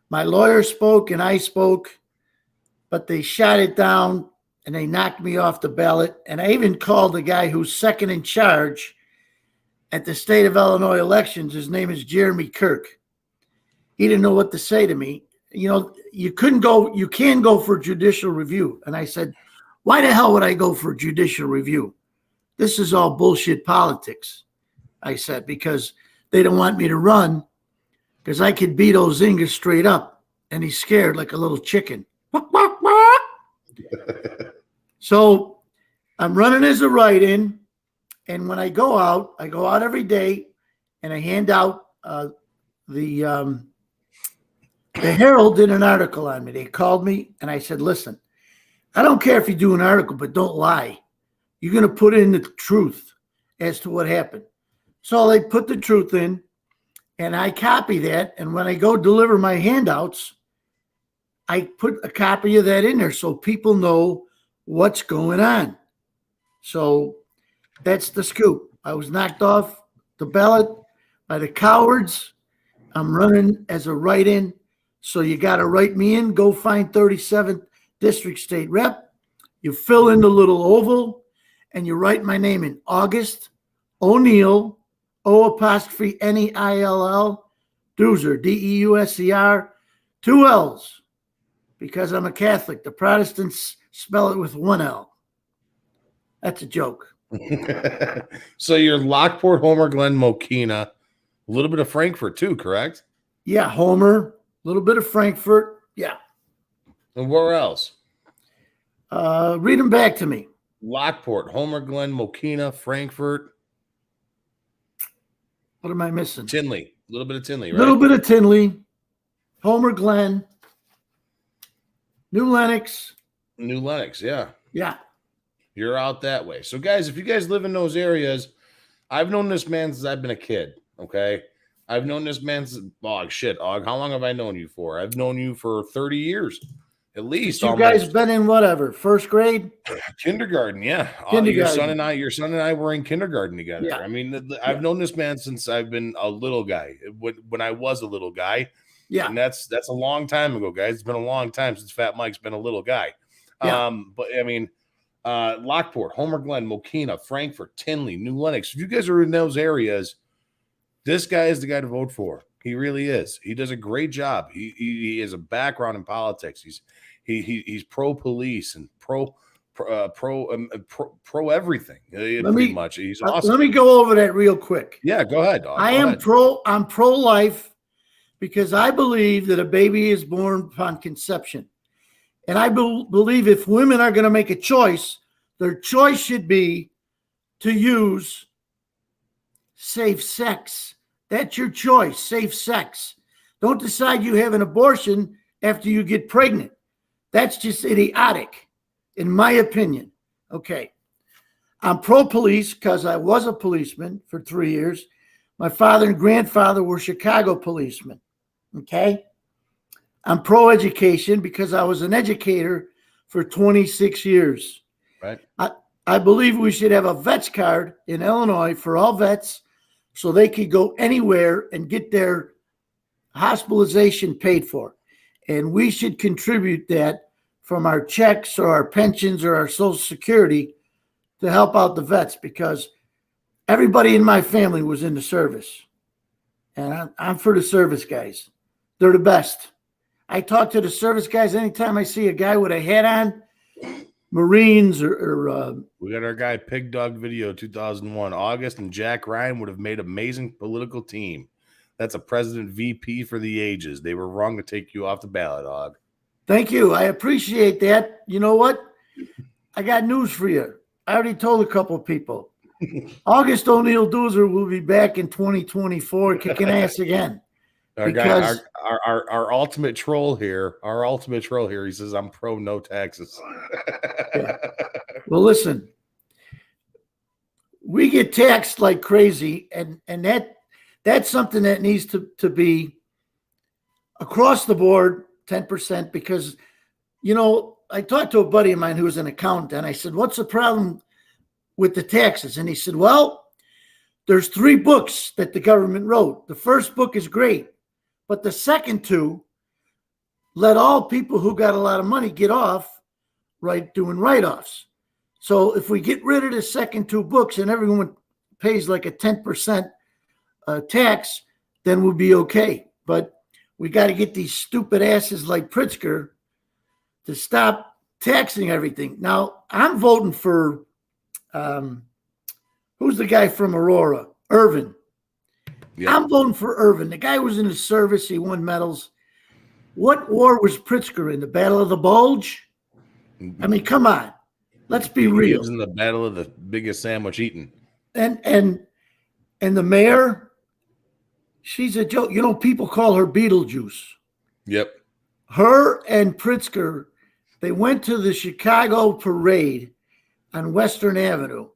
My lawyer spoke and I spoke, but they shot it down and they knocked me off the ballot. And I even called the guy who's second in charge at the state of Illinois elections. His name is Jeremy Kirk. He didn't know what to say to me. You can go for judicial review. And I said, why the hell would I go for judicial review? This is all bullshit politics, I said, because they don't want me to run because I could beat Ozinga straight up. And he's scared like a little chicken. So I'm running as a write-in. And when I go out every day and I hand out the Herald did an article on me. They called me and I said, listen, I don't care if you do an article, but don't lie. You're going to put in the truth as to what happened. So they put the truth in and I copy that. And when I go deliver my handouts, I put a copy of that in there so people know what's going on. So that's the scoop. I was knocked off the ballot by the cowards. I'm running as a write-in. So you got to write me in. Go find 37th District State Rep. You fill in the little oval and you write my name in August O'Neill, O''Neill, Doozer, D-E-U-S-E-R, 2 L's, because I'm a Catholic. The Protestants spell it with 1 L. That's a joke. So you're Lockport, Homer, Glen, Mokina, a little bit of Frankfurt too, correct? Yeah, Homer, a little bit of Frankfurt. Yeah. And where else? Read them back to me. Lockport, Homer, Glen, Mokina, Frankfurt. What am I missing? Tinley. A little bit of Tinley, right? A little bit of Tinley. Homer, Glen. New Lenox. New Lenox, yeah. Yeah. You're out that way. So, guys, if you guys live in those areas, I've known this man since I've been a kid, okay? I've known this man since, Og, how long have I known you for? I've known you for 30 years. At least you almost. guys been in whatever, first grade? Kindergarten, yeah. Kindergarten. Your son and I were in kindergarten together. Yeah. I mean, I've known this man since I've been a little guy. When I was a little guy, yeah, and that's a long time ago, guys. It's been a long time since Fat Mike's been a little guy. Yeah. But I mean, Lockport, Homer Glen, Mokina, Frankfort, Tinley, New Lenox. If you guys are in those areas, this guy is the guy to vote for. He really is. He does a great job. He has a background in politics. He's pro police and pro everything. Pretty much. He's awesome. Let me go over that real quick. Yeah, go ahead, dog. I'm pro-life because I believe that a baby is born upon conception. And I believe if women are going to make a choice, their choice should be to use safe sex. That's your choice, safe sex. Don't decide you have an abortion after you get pregnant. That's just idiotic, in my opinion. Okay. I'm pro-police because I was a policeman for 3 years. My father and grandfather were Chicago policemen. Okay. I'm pro-education because I was an educator for 26 years. Right. I believe we should have a vet's card in Illinois for all vets so they could go anywhere and get their hospitalization paid for. And we should contribute that from our checks or our pensions or our Social Security to help out the vets because everybody in my family was in the service. And I'm for the service guys. They're the best. I talk to the service guys anytime I see a guy with a hat on, Marines or we got our guy Pig Dog Video 2001. August and Jack Ryan would have made amazing political team. That's a president VP for the ages. They were wrong to take you off the ballot, dog. Thank you. I appreciate that. You know what? I got news for you. I already told a couple of people. August O'Neill Doozer will be back in 2024 kicking ass again. Our ultimate troll here, he says, I'm pro no taxes. Yeah. Well, listen, we get taxed like crazy, and that's something that needs to be across the board, 10%, because, you know, I talked to a buddy of mine who was an accountant, and I said, what's the problem with the taxes? And he said, well, there's 3 books that the government wrote. The first book is great, but the second 2 let all people who got a lot of money get off doing write-offs. So if we get rid of the second 2 books and everyone pays like a 10% tax, then we'll be okay. But we got to get these stupid asses like Pritzker to stop taxing everything. Now, I'm voting for, who's the guy from Aurora? Irvin. Yeah. I'm voting for Irvin. The guy was in the service. He won medals. What war was Pritzker in? The Battle of the Bulge? I mean, come on. Let's be real. He was in the battle of the biggest sandwich eaten. And the mayor, she's a joke. You know, people call her Beetlejuice. Yep. Her and Pritzker, they went to the Chicago parade on Western Avenue,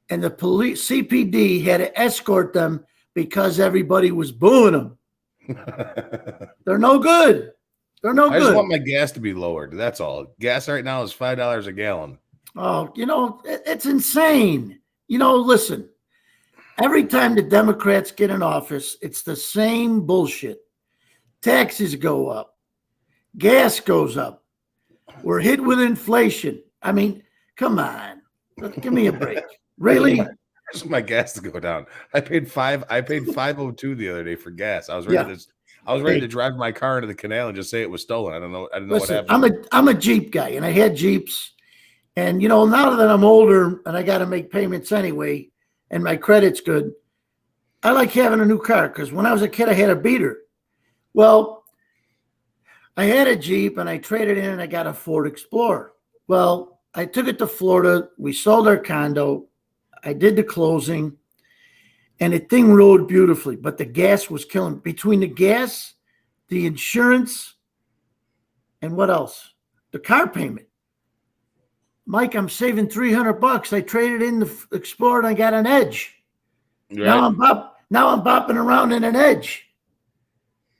and the police, CPD, had to escort them because everybody was booing them. They're no good. They're no good. I just want my gas to be lowered. That's all. Gas right now is $5 a gallon. Oh, you know, it's insane. You know, listen, every time the Democrats get in office, it's the same bullshit. Taxes go up. Gas goes up. We're hit with inflation. I mean, come on. Give me a break. Really? I just want my gas to go down. I paid $5.02 the other day for gas. I was ready to drive my car into the canal and just say it was stolen. I didn't know what happened. I'm a Jeep guy, and I had Jeeps. And, you know, now that I'm older and I got to make payments anyway, and my credit's good, I like having a new car because when I was a kid, I had a beater. Well, I had a Jeep and I traded in and I got a Ford Explorer. Well, I took it to Florida. We sold our condo. I did the closing and the thing rode beautifully, but the gas was killing. Between the gas, the insurance, and what else? The car payment. Mike, I'm saving $300. I traded in the Explorer and I got an Edge. Right. Now I'm bopping around in an Edge.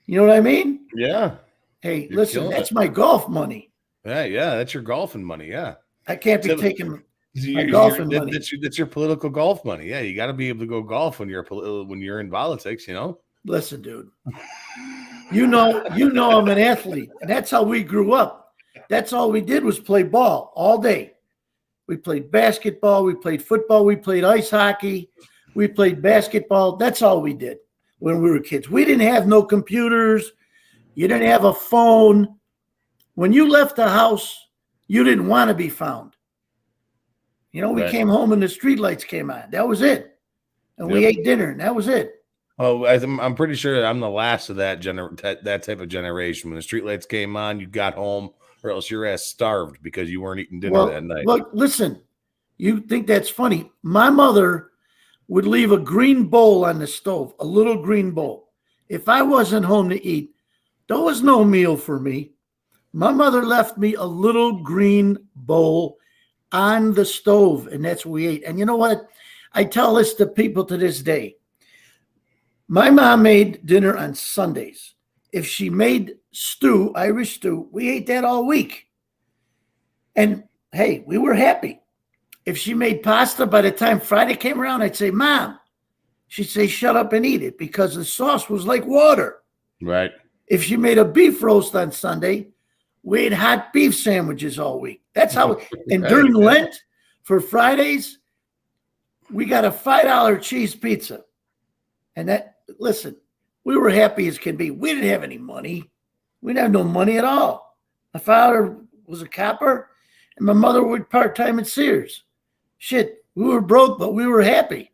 You know what I mean? Yeah. Hey, listen, that's my golf money. Yeah, that's your golfing money. Yeah, I can't be So- taking my You're- golfing that- money. That's your political golf money. Yeah, you got to be able to go golf when you're in politics. You know. Listen, dude. You know I'm an athlete, and that's how we grew up. That's all we did was play ball all day. We played basketball, we played football, we played ice hockey, we played basketball. That's all we did when we were kids. We didn't have no computers. You didn't have a phone. When you left the house, you didn't want to be found. We Right. came home and the street lights came on. That was it. And we ate dinner, and that was it. Oh, I'm pretty sure I'm the last of that that type of generation. When the streetlights came on, you got home, or else your ass starved because you weren't eating dinner that night. Look, listen, you think that's funny. My mother would leave a green bowl on the stove, a little green bowl. If I wasn't home to eat, there was no meal for me. My mother left me a little green bowl on the stove, and that's what we ate. And you know what? I tell this to people to this day. My mom made dinner on Sundays. If she made stew, Irish stew, we ate that all week. And hey, we were happy. If she made pasta, by the time Friday came around, I'd say, Mom. She'd say, shut up and eat it, because the sauce was like water. Right. If she made a beef roast on Sunday, we ate hot beef sandwiches all week. That's how, and during Lent, for Fridays, we got a $5 cheese pizza. And that, listen, we were happy as can be. We didn't have any money. We didn't have no money at all. My father was a copper, and my mother worked part-time at Sears. Shit, we were broke, but we were happy.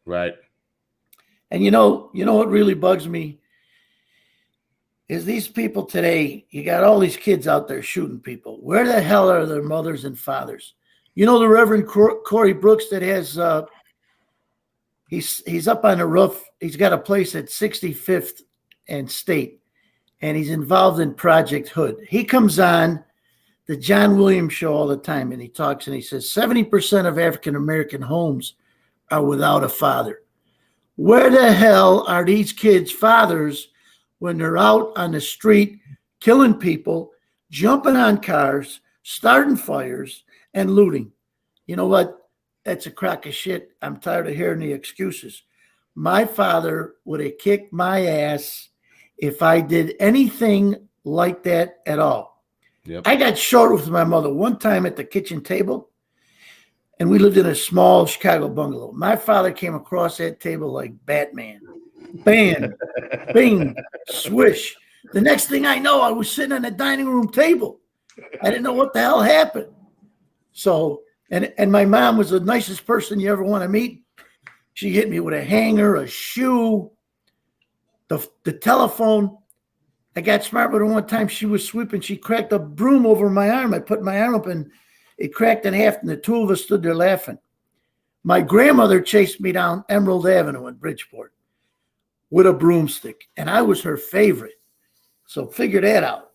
Right. And you know what really bugs me is these people today, you got all these kids out there shooting people. Where the hell are their mothers and fathers? You know the Reverend Corey Brooks that has he's up on the roof. He's got a place at 65th and State, and he's involved in Project Hood. He comes on the John Williams show all the time, and he talks and he says 70% of African-American homes are without a father. Where the hell are these kids' fathers when they're out on the street killing people, jumping on cars, starting fires, and looting? You know what? That's a crock of shit. I'm tired of hearing the excuses. My father would have kicked my ass if I did anything like that at all. Yep. I got short with my mother one time at the kitchen table, and we lived in a small Chicago bungalow. My father came across that table like Batman. Bam, bing, swish. The next thing I know, I was sitting on the dining room table. I didn't know what the hell happened. So, and my mom was the nicest person you ever want to meet. She hit me with a hanger, a shoe, the telephone. I got smart with her one time. She was sweeping. She cracked a broom over my arm. I put my arm up and it cracked in half, and the two of us stood there laughing. My grandmother chased me down Emerald Avenue in Bridgeport with a broomstick, and I was her favorite. So figure that out.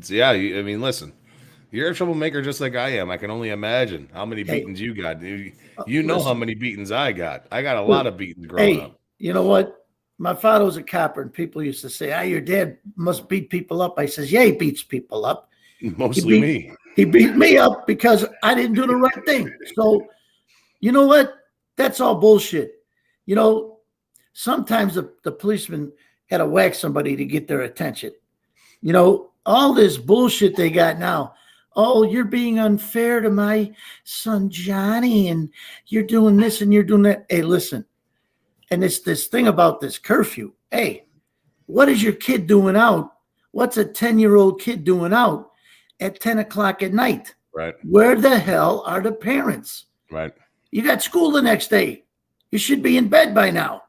Yeah, I mean, listen, you're a troublemaker just like I am. I can only imagine how many beatings you got. You know how many beatings I got. I got a lot of beatings growing up. You know what? My father was a copper, and people used to say, your dad must beat people up. I says, yeah, he beats people up. Mostly me. He beat me up because I didn't do the right thing. So, you know what? That's all bullshit. You know, sometimes the policeman had to whack somebody to get their attention. You know, all this bullshit they got now. Oh, you're being unfair to my son Johnny, and you're doing this and you're doing that. Hey, listen. And it's this thing about this curfew. Hey, what is your kid doing out? What's a 10-year-old kid doing out at 10 o'clock at night? Right. Where the hell are the parents? Right. You got school the next day. You should be in bed by now.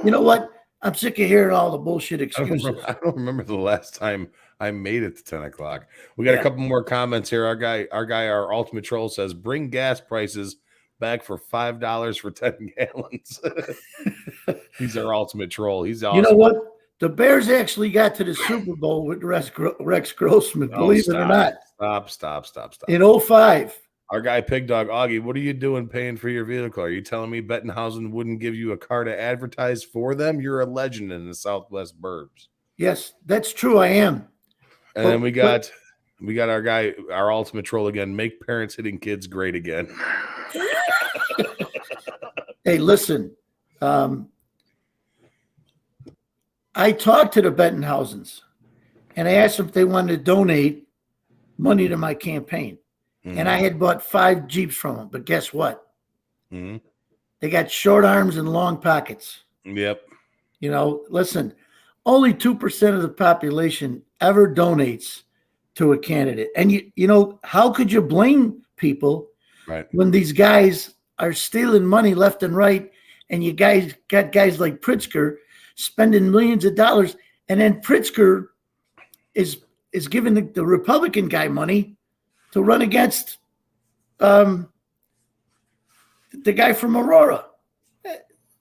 You know what? I'm sick of hearing all the bullshit excuses. I don't remember the last time I made it to 10 o'clock. We got a couple more comments here. Our ultimate troll says, bring gas prices back for $5 for 10 gallons. He's our ultimate troll. He's awesome. You know what? The Bears actually got to the Super Bowl with Rex Grossman, believe it or not. Stop. In 05. Our guy Pig Dog Augie, what are you doing paying for your vehicle? Are you telling me Bettenhausen wouldn't give you a car to advertise for them? You're a legend in the Southwest burbs. Yes, that's true. I am. And then we got our guy, our ultimate troll again. Make parents hitting kids great again. Hey, listen. I talked to the Bettenhausens, and I asked them if they wanted to donate money to my campaign. Mm-hmm. And I had bought 5 Jeeps from them. But guess what? Mm-hmm. They got short arms and long pockets. Yep. You know, listen, only 2% of the population ever donates to a candidate. And, you know, how could you blame people when these guys are stealing money left and right, and you guys got guys like Pritzker spending millions of dollars, and then Pritzker is giving the Republican guy money to run against the guy from Aurora.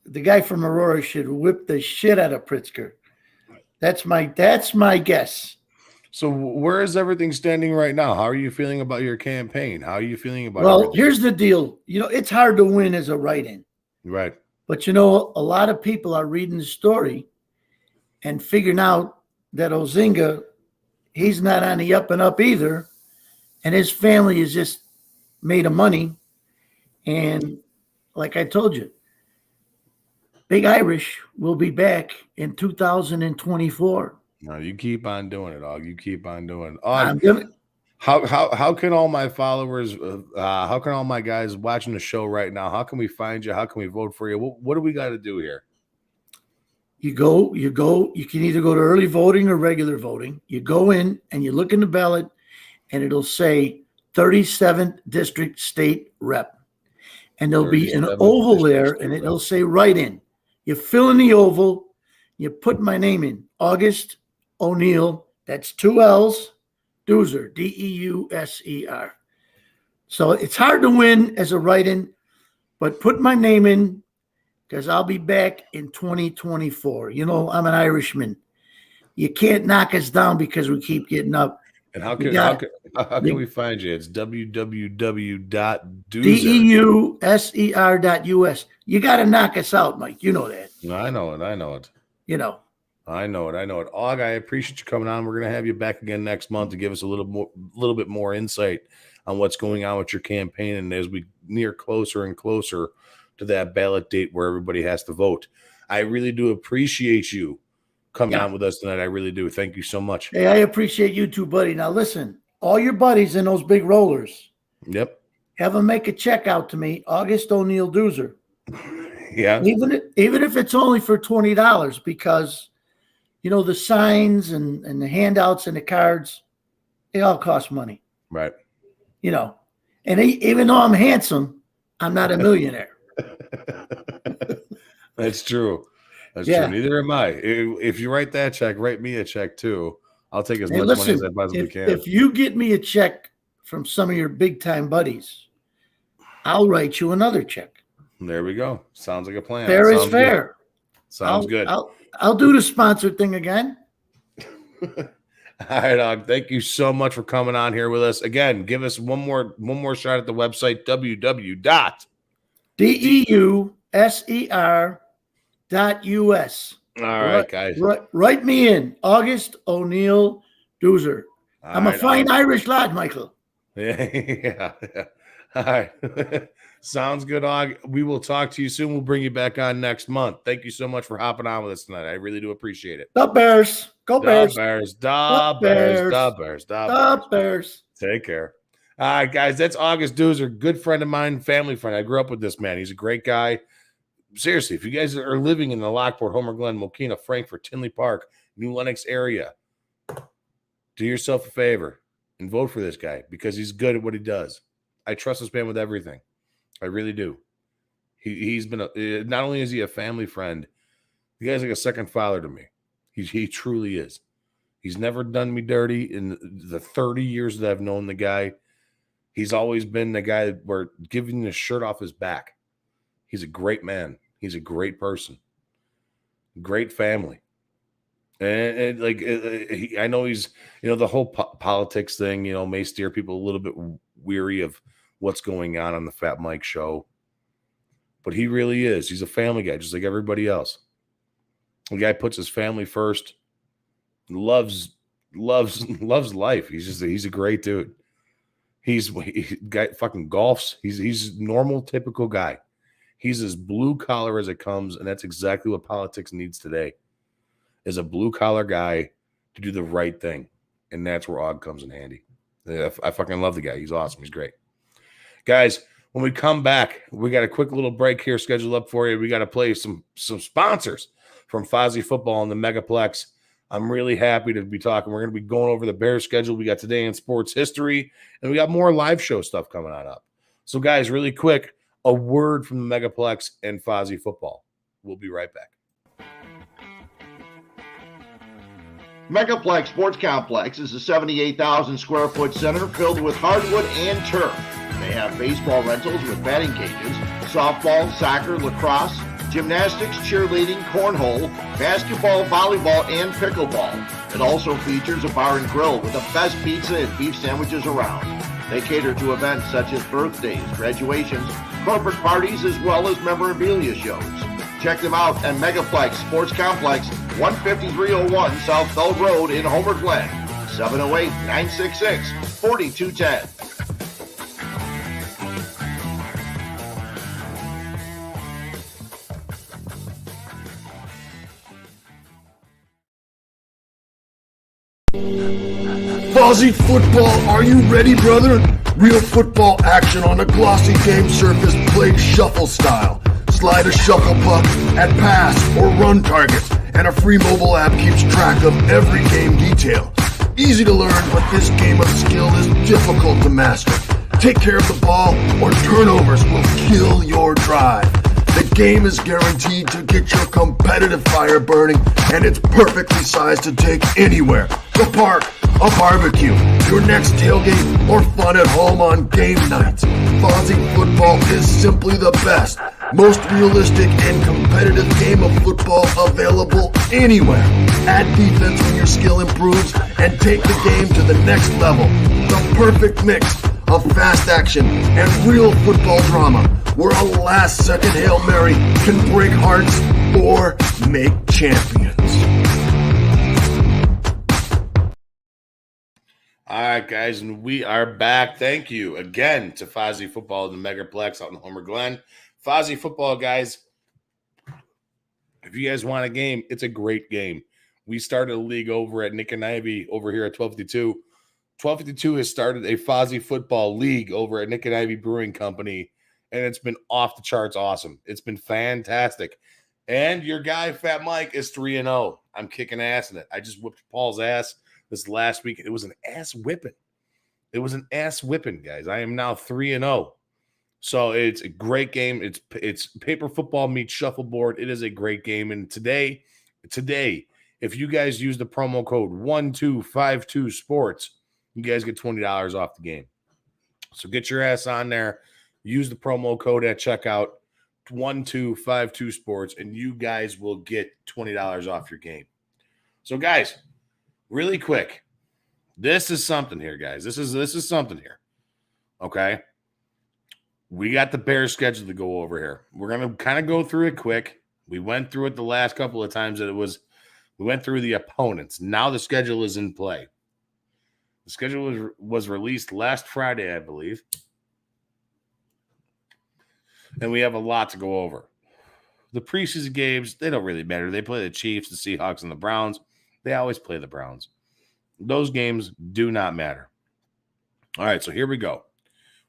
The guy from Aurora should whip the shit out of Pritzker. That's my guess. So where is everything standing right now? How are you feeling about your campaign? How are you feeling about everything? Here's the deal. You know, it's hard to win as a write-in. Right. But, you know, a lot of people are reading the story and figuring out that Ozinga, he's not on the up and up either. And his family is just made of money. And like I told you, Big Irish will be back in 2024. No, you keep on doing it, Og. You keep on doing it. How can all my followers, how can all my guys watching the show right now, how can we find you? How can we vote for you? What do we got to do here? You can either go to early voting or regular voting. You go in and you look in the ballot and it'll say 37th District State Rep. And there'll be an oval there and it'll say write-in. You fill in the oval, you put my name in, August O'Neill, that's 2 L's, Deuser, Deuser. So it's hard to win as a write-in, but put my name in because I'll be back in 2024. You know, I'm an Irishman. You can't knock us down because we keep getting up. And how can we find you? It's www.deuser.us. You got to knock us out, Mike. You know that. No, I know it. You know. I know it. Og, I appreciate you coming on. We're going to have you back again next month to give us a little bit more insight on what's going on with your campaign. And as we near closer and closer to that ballot date where everybody has to vote, I really do appreciate you coming on with us tonight. I really do. Thank you so much. Hey, I appreciate you too, buddy. Now listen, all your buddies in those big rollers. Yep. Have them make a check out to me, August O'Neill Deuser. Yeah. Even if it's only for $20, because you know the signs and the handouts and the cards, they all cost money. Right. You know, and even though I'm handsome, I'm not a millionaire. That's true. That's true. Neither am I. If you write that check, write me a check too. I'll take as much money as I possibly can. If you get me a check from some of your big time buddies, I'll write you another check. There we go. Sounds like a plan. Fair is fair. Sounds good. I'll do the sponsored thing again. All right, Og. Thank you so much for coming on here with us. Again, give us one more shot at the website, www.deuser.us. All right, guys. Write me in, August O'Neill Deuser. I'm a fine Irish lad, Michael. Yeah. All right. Sounds good, Og. We will talk to you soon. We'll bring you back on next month. Thank you so much for hopping on with us tonight. I really do appreciate it. The Bears. Go Bears. The Bears. Take care. All right, guys. That's August Deuser, good friend of mine, family friend. I grew up with this man. He's a great guy. Seriously, if you guys are living in the Lockport, Homer Glen, Mokina, Frankfort, Tinley Park, New Lenox area, do yourself a favor and vote for this guy because he's good at what he does. I trust this man with everything. I really do. He's been not only is he a family friend, the guy's like a second father to me. He truly is. He's never done me dirty in the 30 years that I've known the guy. He's always been the guy where giving the shirt off his back. He's a great man. He's a great person. Great family. And I know he's, the whole politics thing, may steer people a little bit weary of what's going on the Fat Mike show. But he really is. He's a family guy, just like everybody else. The guy puts his family first, loves loves life. He's a great dude. He got fucking golfs. He's a normal, typical guy. He's as blue collar as it comes, and that's exactly what politics needs today. Is a blue collar guy to do the right thing, and that's where Og comes in handy. I fucking love the guy. He's awesome. He's great, guys. When we come back, we got a quick little break here scheduled up for you. We got to play some sponsors from Fozzie Football and the Megaplex. I'm really happy to be talking. We're going to be going over the Bears schedule. We got Today in Sports History, and we got more live show stuff coming on up. So, guys, really quick, a word from the Megaplex and Fozzie Football. We'll be right back. Megaplex Sports Complex is a 78,000 square foot center filled with hardwood and turf. They have baseball rentals with batting cages, softball, soccer, lacrosse, gymnastics, cheerleading, cornhole, basketball, volleyball, and pickleball. It also features a bar and grill with the best pizza and beef sandwiches around. They cater to events such as birthdays, graduations, corporate parties, as well as memorabilia shows. Check them out at Megaplex Sports Complex, 15301 South Bell Road in Homer Glen, 708-966-4210. Fozzie Football, are you ready, brother? Real football action on a glossy game surface played shuffle style. Slide a shuffle puck at pass or run targets, and a free mobile app keeps track of every game detail. Easy to learn, but this game of skill is difficult to master. Take care of the ball, or turnovers will kill your drive. The game is guaranteed to get your competitive fire burning, and it's perfectly sized to take anywhere. The park, a barbecue, your next tailgate, or fun at home on game nights. Fozzie Football is simply the best, most realistic and competitive game of football available anywhere. Add defense when your skill improves and take the game to the next level. The perfect mix of fast action and real football drama, where a last-second Hail Mary can break hearts or make champions. All right, guys, and we are back. Thank you again to Fozzie Football and the Megaplex out in Homer Glen. Fozzie Football, guys, if you guys want a game, it's a great game. We started a league over at Nick and Ivy over here at 1252. 1252 has started a Fozzie Football league over at Nick and Ivy Brewing Company, and it's been off the charts awesome. It's been fantastic. And your guy, Fat Mike, is 3-0. I'm kicking ass in it. I just whipped Paul's ass this last week. It was an ass whipping. It was an ass whipping, guys. I am now 3-0. So it's a great game. It's paper football meets shuffleboard. It is a great game. And today, if you guys use the promo code 1252sports, you guys get $20 off the game. So get your ass on there. Use the promo code at checkout, 1252sports, and you guys will get $20 off your game. So, guys, really quick, this is something here, guys. This is something here. Okay? We got the Bears schedule to go over here. We're going to kind of go through it quick. We went through it the last couple of times that we went through the opponents. Now the schedule is in play. The schedule was released last Friday, I believe. And we have a lot to go over. The preseason games, they don't really matter. They play the Chiefs, the Seahawks, and the Browns. They always play the Browns. Those games do not matter. All right, so here we go.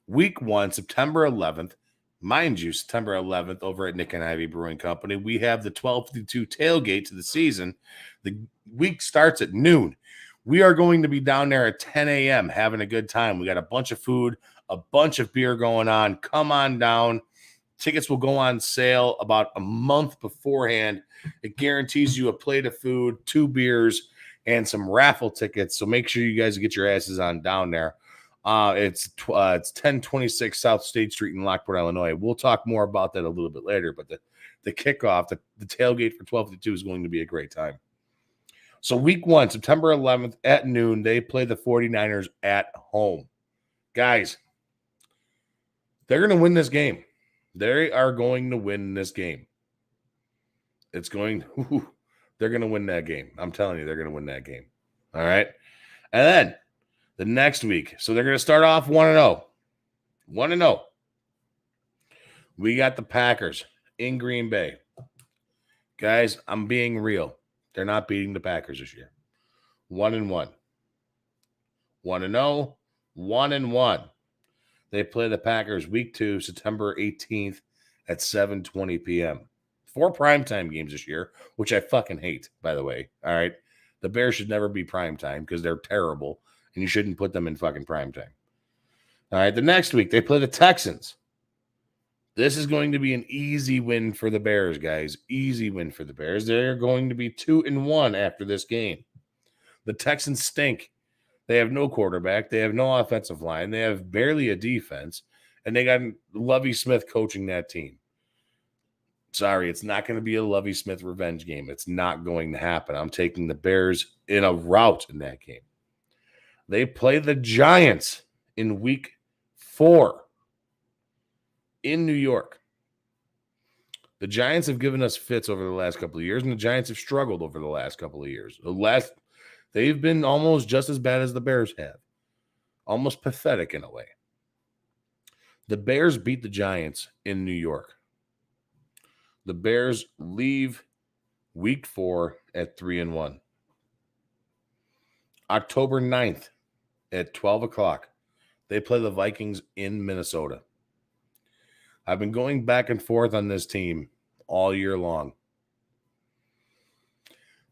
Week 1, September 11th. Mind you, September 11th over at Nick and Ivy Brewing Company. We have the 1252 tailgate to the season. The week starts at noon. We are going to be down there at 10 a.m. having a good time. We got a bunch of food, a bunch of beer going on. Come on down. Tickets will go on sale about a month beforehand. It guarantees you a plate of food, 2 beers, and some raffle tickets. So make sure you guys get your asses on down there. It's 1026 South State Street in Lockport, Illinois. We'll talk more about that a little bit later, but the kickoff, the tailgate for 12-2 is going to be a great time. So week 1, September 11th at noon, they play the 49ers at home. Guys, they're going to win this game. They are going to win this game. They're going to win that game. I'm telling you, they're going to win that game. All right. And then the next week, so they're going to start off 1-0. 1-0. We got the Packers in Green Bay. Guys, I'm being real. They're not beating the Packers this year. 1-1. 1-0. 1-1. They play the Packers week 2, September 18th at 7:20 p.m. 4 primetime games this year, which I fucking hate, by the way. All right. The Bears should never be primetime because they're terrible, and you shouldn't put them in fucking primetime. All right. The next week, they play the Texans. This is going to be an easy win for the Bears, guys. Easy win for the Bears. They're going to be 2-1 after this game. The Texans stink. They have no quarterback. They have no offensive line. They have barely a defense. And they got Lovie Smith coaching that team. Sorry, it's not going to be a Lovie Smith revenge game. It's not going to happen. I'm taking the Bears in a rout in that game. They play the Giants in week 4. In New York. The Giants have given us fits over the last couple of years, and the Giants have struggled over the last couple of years. They've been almost just as bad as the Bears have. Almost pathetic in a way. The Bears beat the Giants in New York. The Bears leave week 4 at 3-1. October 9th at 12 o'clock, they play the Vikings in Minnesota. I've been going back and forth on this team all year long.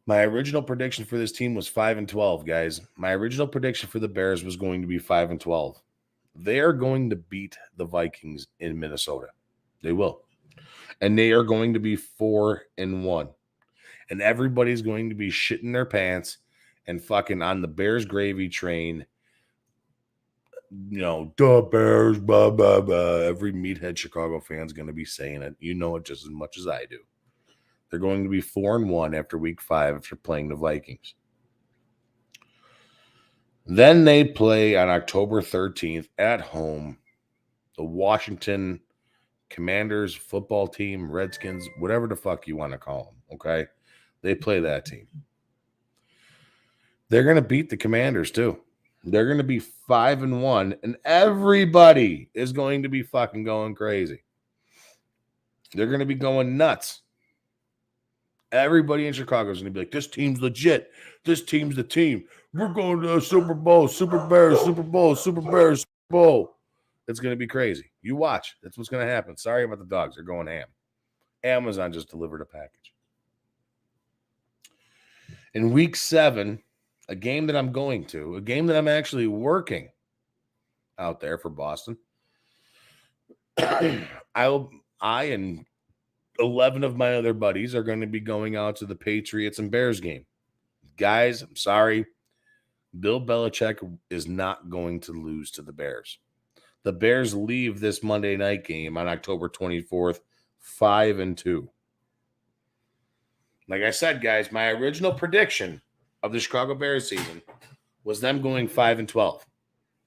My original prediction for this team was 5-12, guys. My original prediction for the Bears was going to be 5-12. They are going to beat the Vikings in Minnesota. They will. And they are going to be 4-1. And everybody's going to be shitting their pants and fucking on the Bears gravy train. You know, the Bears, blah, blah, blah. Every meathead Chicago fan's going to be saying it. You know it just as much as I do. They're going to be 4-1 after week 5 after playing the Vikings. Then they play on October 13th at home the Washington Commanders football team, Redskins, whatever the fuck you want to call them, okay? They play that team. They're going to beat the Commanders too. They're going to be 5-1, and everybody is going to be fucking going crazy. They're going to be going nuts. Everybody in Chicago is going to be like, this team's legit. This team's the team. We're going to the Super Bowl, Super Bears, Super Bowl, Super Bears, Super Bowl. It's going to be crazy. You watch. That's what's going to happen. Sorry about the dogs. They're going ham. Amazon just delivered a package. In week 7, a game that I'm going to, a game that I'm actually working out there for Boston. I and 11 of my other buddies are going to be going out to the Patriots and Bears game. Guys, I'm sorry. Bill Belichick is not going to lose to the Bears. The Bears leave this Monday night game on October 24th, 5-2. Like I said, guys, my original prediction of the Chicago Bears season was them going 5-12.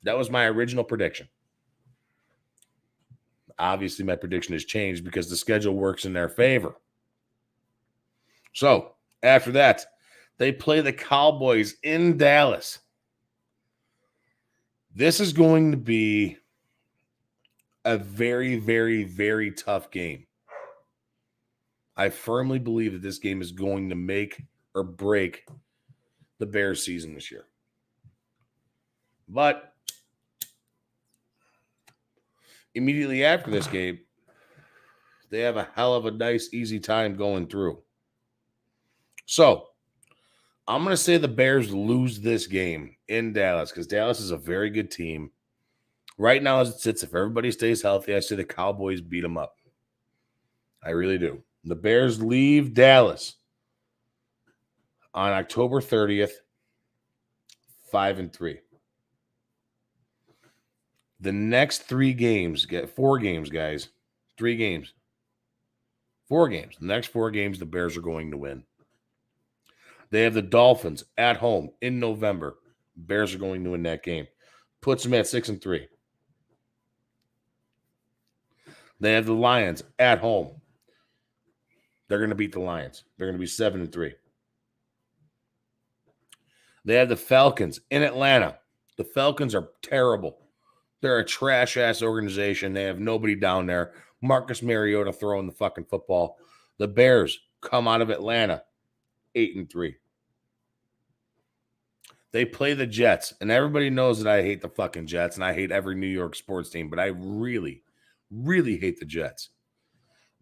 That was my original prediction. Obviously, my prediction has changed because the schedule works in their favor. So, after that, they play the Cowboys in Dallas. This is going to be a very, very, very tough game. I firmly believe that this game is going to make or break the Bears season this year. But immediately after this game, they have a hell of a nice, easy time going through. So, I'm going to say the Bears lose this game in Dallas because Dallas is a very good team. Right now, as it sits, if everybody stays healthy, I say the Cowboys beat them up. I really do. The Bears leave Dallas on October 30th, 5-3. The next 3 games, get 4 games, guys. 3 games. 4 games. The next 4 games, the Bears are going to win. They have the Dolphins at home in November. Bears are going to win that game. Puts them at 6-3. They have the Lions at home. They're going to beat the Lions. They're going to be 7-3. They have the Falcons in Atlanta. The Falcons are terrible. They're a trash-ass organization. They have nobody down there. Marcus Mariota throwing the fucking football. The Bears come out of Atlanta 8-3. They play the Jets, and everybody knows that I hate the fucking Jets, and I hate every New York sports team, but I really, really hate the Jets.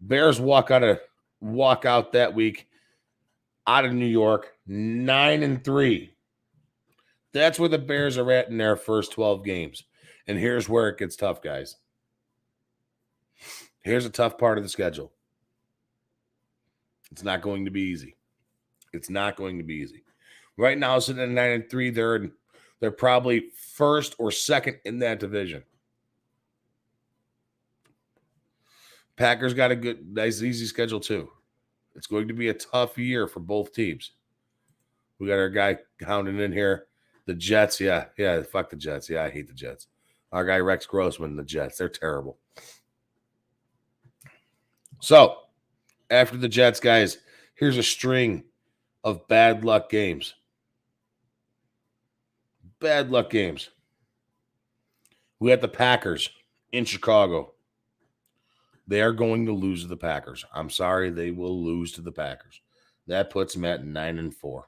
Bears walk out that week out of New York 9-3. That's where the Bears are at in their first 12 games. And here's where it gets tough, guys. Here's a tough part of the schedule. It's not going to be easy. It's not going to be easy. Right now, sitting at 9-3, they're probably first or second in that division. Packers got a good, nice, easy schedule too. It's going to be a tough year for both teams. We got our guy hounding in here. The Jets, yeah, fuck the Jets. Yeah, I hate the Jets. Our guy Rex Grossman, the Jets, they're terrible. So, after the Jets, guys, here's a string of bad luck games. Bad luck games. We got the Packers in Chicago. They are going to lose to the Packers. I'm sorry, they will lose to the Packers. That puts them at 9-4.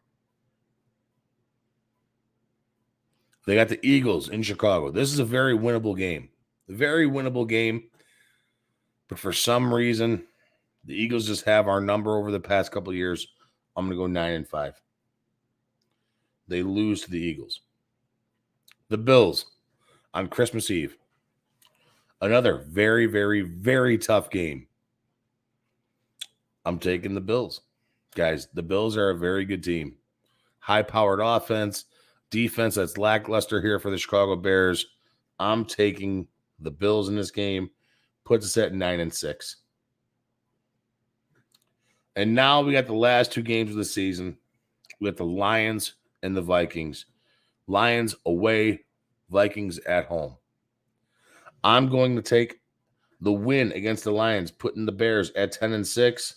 They got the Eagles in Chicago. This is a very winnable game. Very winnable game. But for some reason, the Eagles just have our number over the past couple of years. I'm going to go 9-5. They lose to the Eagles. The Bills on Christmas Eve. Another very, very, very tough game. I'm taking the Bills. Guys, the Bills are a very good team. High-powered offense, defense that's lackluster here for the Chicago Bears. I'm taking the Bills in this game. Puts us at 9-6. And now we got the last two games of the season. We got the Lions and the Vikings. Lions away, Vikings at home. I'm going to take the win against the Lions, putting the Bears at 10-6.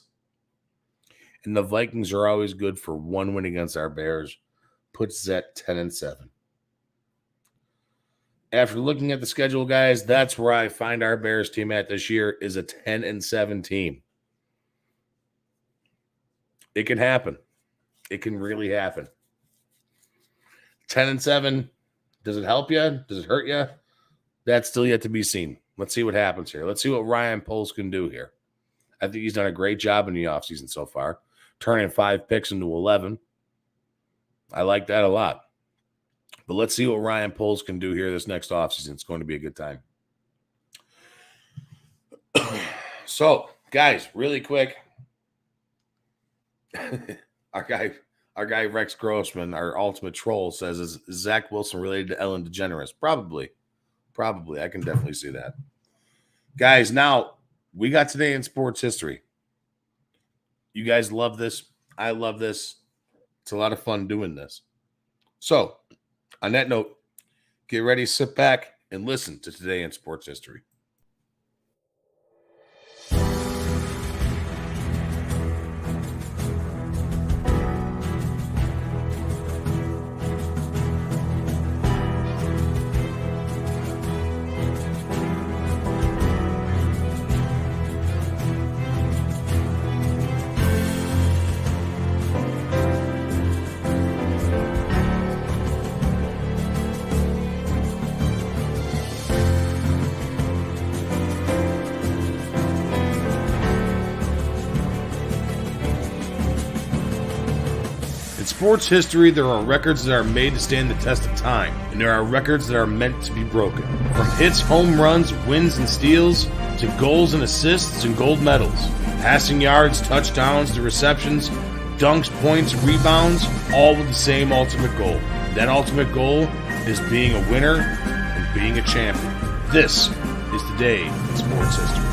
And the Vikings are always good for one win against our Bears. Puts us at 10-7. After looking at the schedule, guys, that's where I find our Bears team at this year is a 10-7 team. It can happen. It can really happen. 10-7, does it help you? Does it hurt you? That's still yet to be seen. Let's see what happens here. Let's see what Ryan Poles can do here. I think he's done a great job in the offseason so far, turning 5 picks into 11. I like that a lot. But let's see what Ryan Poles can do here this next offseason. It's going to be a good time. So, guys, really quick. Our guy Rex Grossman, our ultimate troll, says, is Zach Wilson related to Ellen DeGeneres? Probably. I can definitely see that. Guys, now we got today in sports history. You guys love this. I love this. It's a lot of fun doing this. So, on that note, get ready, sit back, and listen to Today in Sports History. Sports history, there are records that are made to stand the test of time, and there are records that are meant to be broken. From hits, home runs, wins, and steals, to goals and assists and gold medals, passing yards, touchdowns, to receptions, dunks, points, rebounds, all with the same ultimate goal. That ultimate goal is being a winner and being a champion. This is Today in Sports History.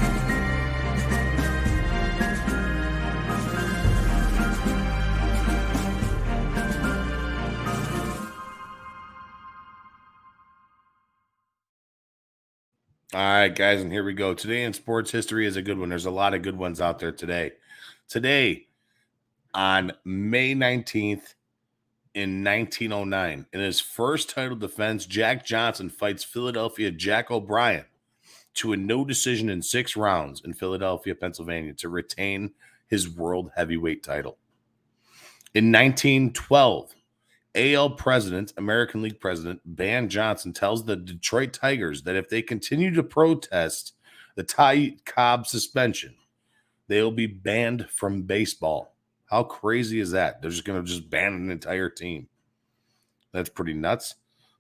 All right, guys, and here we go. Today in sports history is a good one. There's a lot of good ones out there today. Today, on May 19th, in 1909. In his first title defense, Jack Johnson fights Philadelphia Jack O'Brien to a no decision in 6 rounds in Philadelphia, Pennsylvania to retain his world heavyweight title. In 1912, AL president, American League president, Ban Johnson tells the Detroit Tigers that if they continue to protest the Ty Cobb suspension, they will be banned from baseball. How crazy is that? They're just going to just ban an entire team. That's pretty nuts.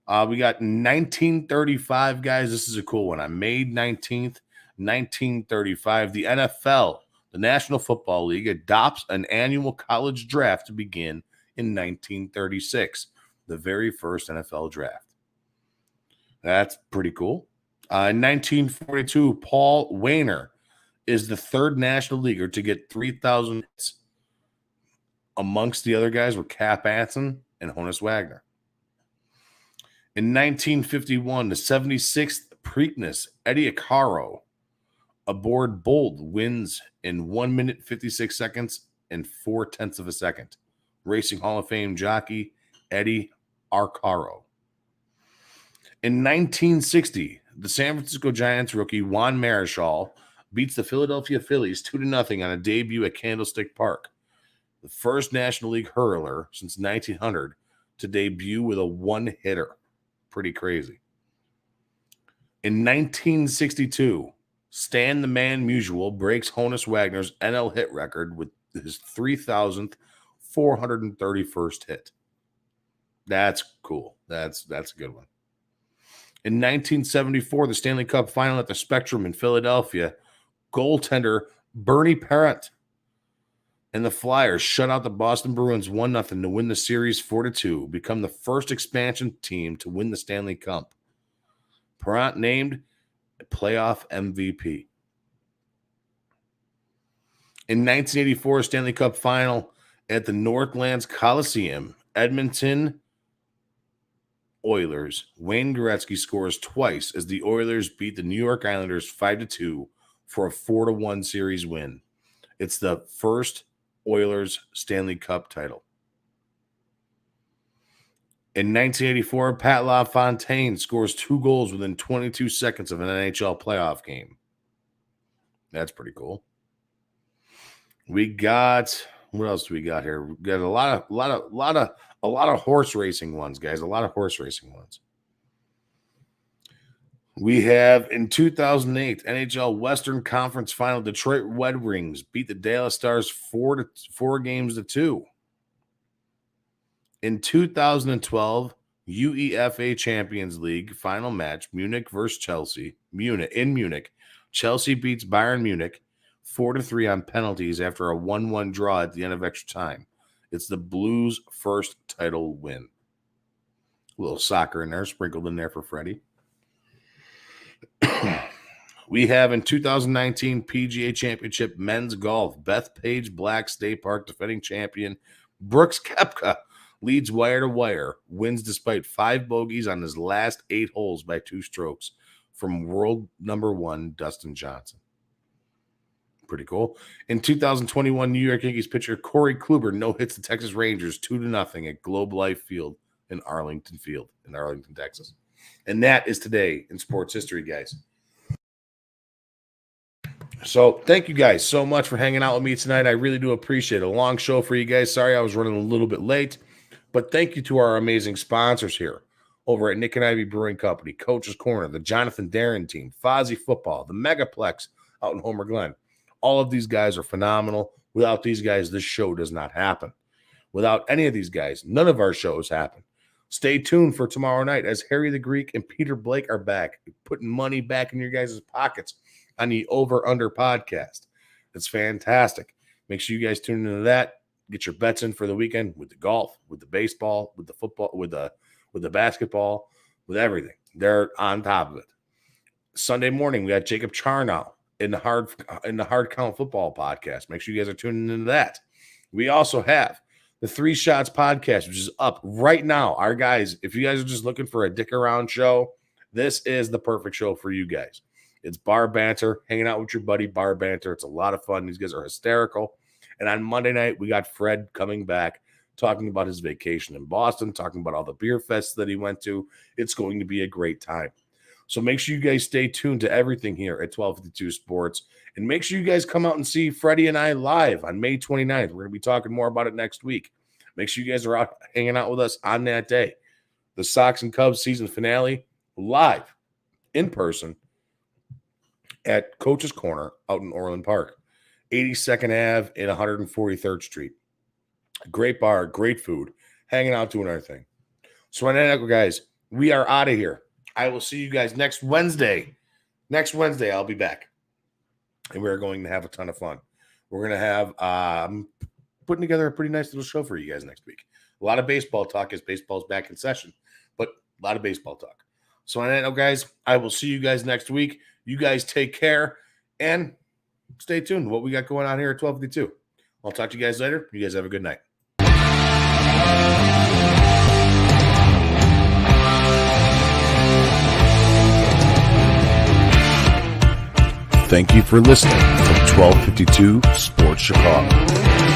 We got 1935, guys. This is a cool one. On May 19th, 1935, the NFL, the National Football League, adopts an annual college draft to begin in 1936, the very first NFL draft. That's pretty cool. In 1942, Paul Wainer is the third National Leaguer to get 3,000 hits. Amongst the other guys were Cap Anson and Honus Wagner. In 1951, the 76th Preakness, Eddie Acaro, aboard Bold, wins in 1 minute, 56 seconds, and 0.4 of a second. Racing Hall of Fame jockey, Eddie Arcaro. In 1960, the San Francisco Giants rookie Juan Marichal beats the Philadelphia Phillies 2-0 on a debut at Candlestick Park. The first National League hurler since 1900 to debut with a one-hitter. Pretty crazy. In 1962, Stan the Man Musial breaks Honus Wagner's NL hit record with his 3,431st hit. That's cool. That's a good one. In 1974, the Stanley Cup final at the Spectrum in Philadelphia, goaltender Bernie Parent and the Flyers shut out the Boston Bruins 1-0 to win the series 4-2, become the first expansion team to win the Stanley Cup. Parent named a playoff MVP. In 1984, Stanley Cup final at the Northlands Coliseum, Edmonton Oilers. Wayne Gretzky scores twice as the Oilers beat the New York Islanders 5-2 for a 4-1 series win. It's the first Oilers Stanley Cup title. In 1984, Pat LaFontaine scores 2 goals within 22 seconds of an NHL playoff game. That's pretty cool. We got, what else do we got here? We got a lot of horse racing ones, guys. A lot of horse racing ones. We have in 2008 NHL Western Conference Final, Detroit Red Wings beat the Dallas Stars 4-2. In 2012 UEFA Champions League final match, Munich versus Chelsea. Munich. Chelsea beats Bayern Munich 4-3 on penalties after a 1-1 draw at the end of extra time. It's the Blues' first title win. A little soccer in there, sprinkled in there for Freddie. We have in 2019 PGA Championship men's golf, Bethpage Black State Park defending champion Brooks Koepka leads wire to wire, wins despite 5 bogeys on his last 8 holes by 2 strokes from world number 1 Dustin Johnson. Pretty cool. In 2021, New York Yankees pitcher Corey Kluber no-hits the Texas Rangers 2-0 at Globe Life Field in Arlington, Texas. And that is today in sports history, guys. So thank you guys so much for hanging out with me tonight. I really do appreciate it. A long show for you guys. Sorry I was running a little bit late, but thank you to our amazing sponsors here over at Nick and Ivy Brewing Company, Coach's Corner, the Jonathan Darren team, Fozzie Football, the Megaplex out in Homer Glen. All of these guys are phenomenal. Without these guys, this show does not happen. Without any of these guys, none of our shows happen. Stay tuned for tomorrow night as Harry the Greek and Peter Blake are back, putting money back in your guys' pockets on the Over Under podcast. It's fantastic. Make sure you guys tune into that. Get your bets in for the weekend with the golf, with the baseball, with the football, with the basketball, with everything. They're on top of it. Sunday morning, we got Jacob Charnow in the Hard Count Football podcast. Make sure you guys are tuning into that. We also have the 3 Shots podcast, which is up right now. Our guys, if you guys are just looking for a dick around show, this is the perfect show for you guys. It's bar banter, hanging out with your buddy, bar banter. It's a lot of fun. These guys are hysterical. And on Monday night, we got Fred coming back talking about his vacation in Boston, talking about all the beer fests that he went to. It's going to be a great time. So make sure you guys stay tuned to everything here at 1252 Sports. And make sure you guys come out and see Freddie and I live on May 29th. We're going to be talking more about it next week. Make sure you guys are out hanging out with us on that day. The Sox and Cubs season finale live in person at Coach's Corner out in Orland Park, 82nd Ave and 143rd Street. Great bar, great food, hanging out doing our thing. So, guys, we are out of here. I will see you guys next Wednesday. Next Wednesday, I'll be back. And we're going to have a ton of fun. We're going to have putting together a pretty nice little show for you guys next week. A lot of baseball talk as baseball's back in session, but a lot of baseball talk. So, guys, I will see you guys next week. You guys take care and stay tuned to what we got going on here at 1252. I'll talk to you guys later. You guys have a good night. Thank you for listening to 1252 Sports Chicago.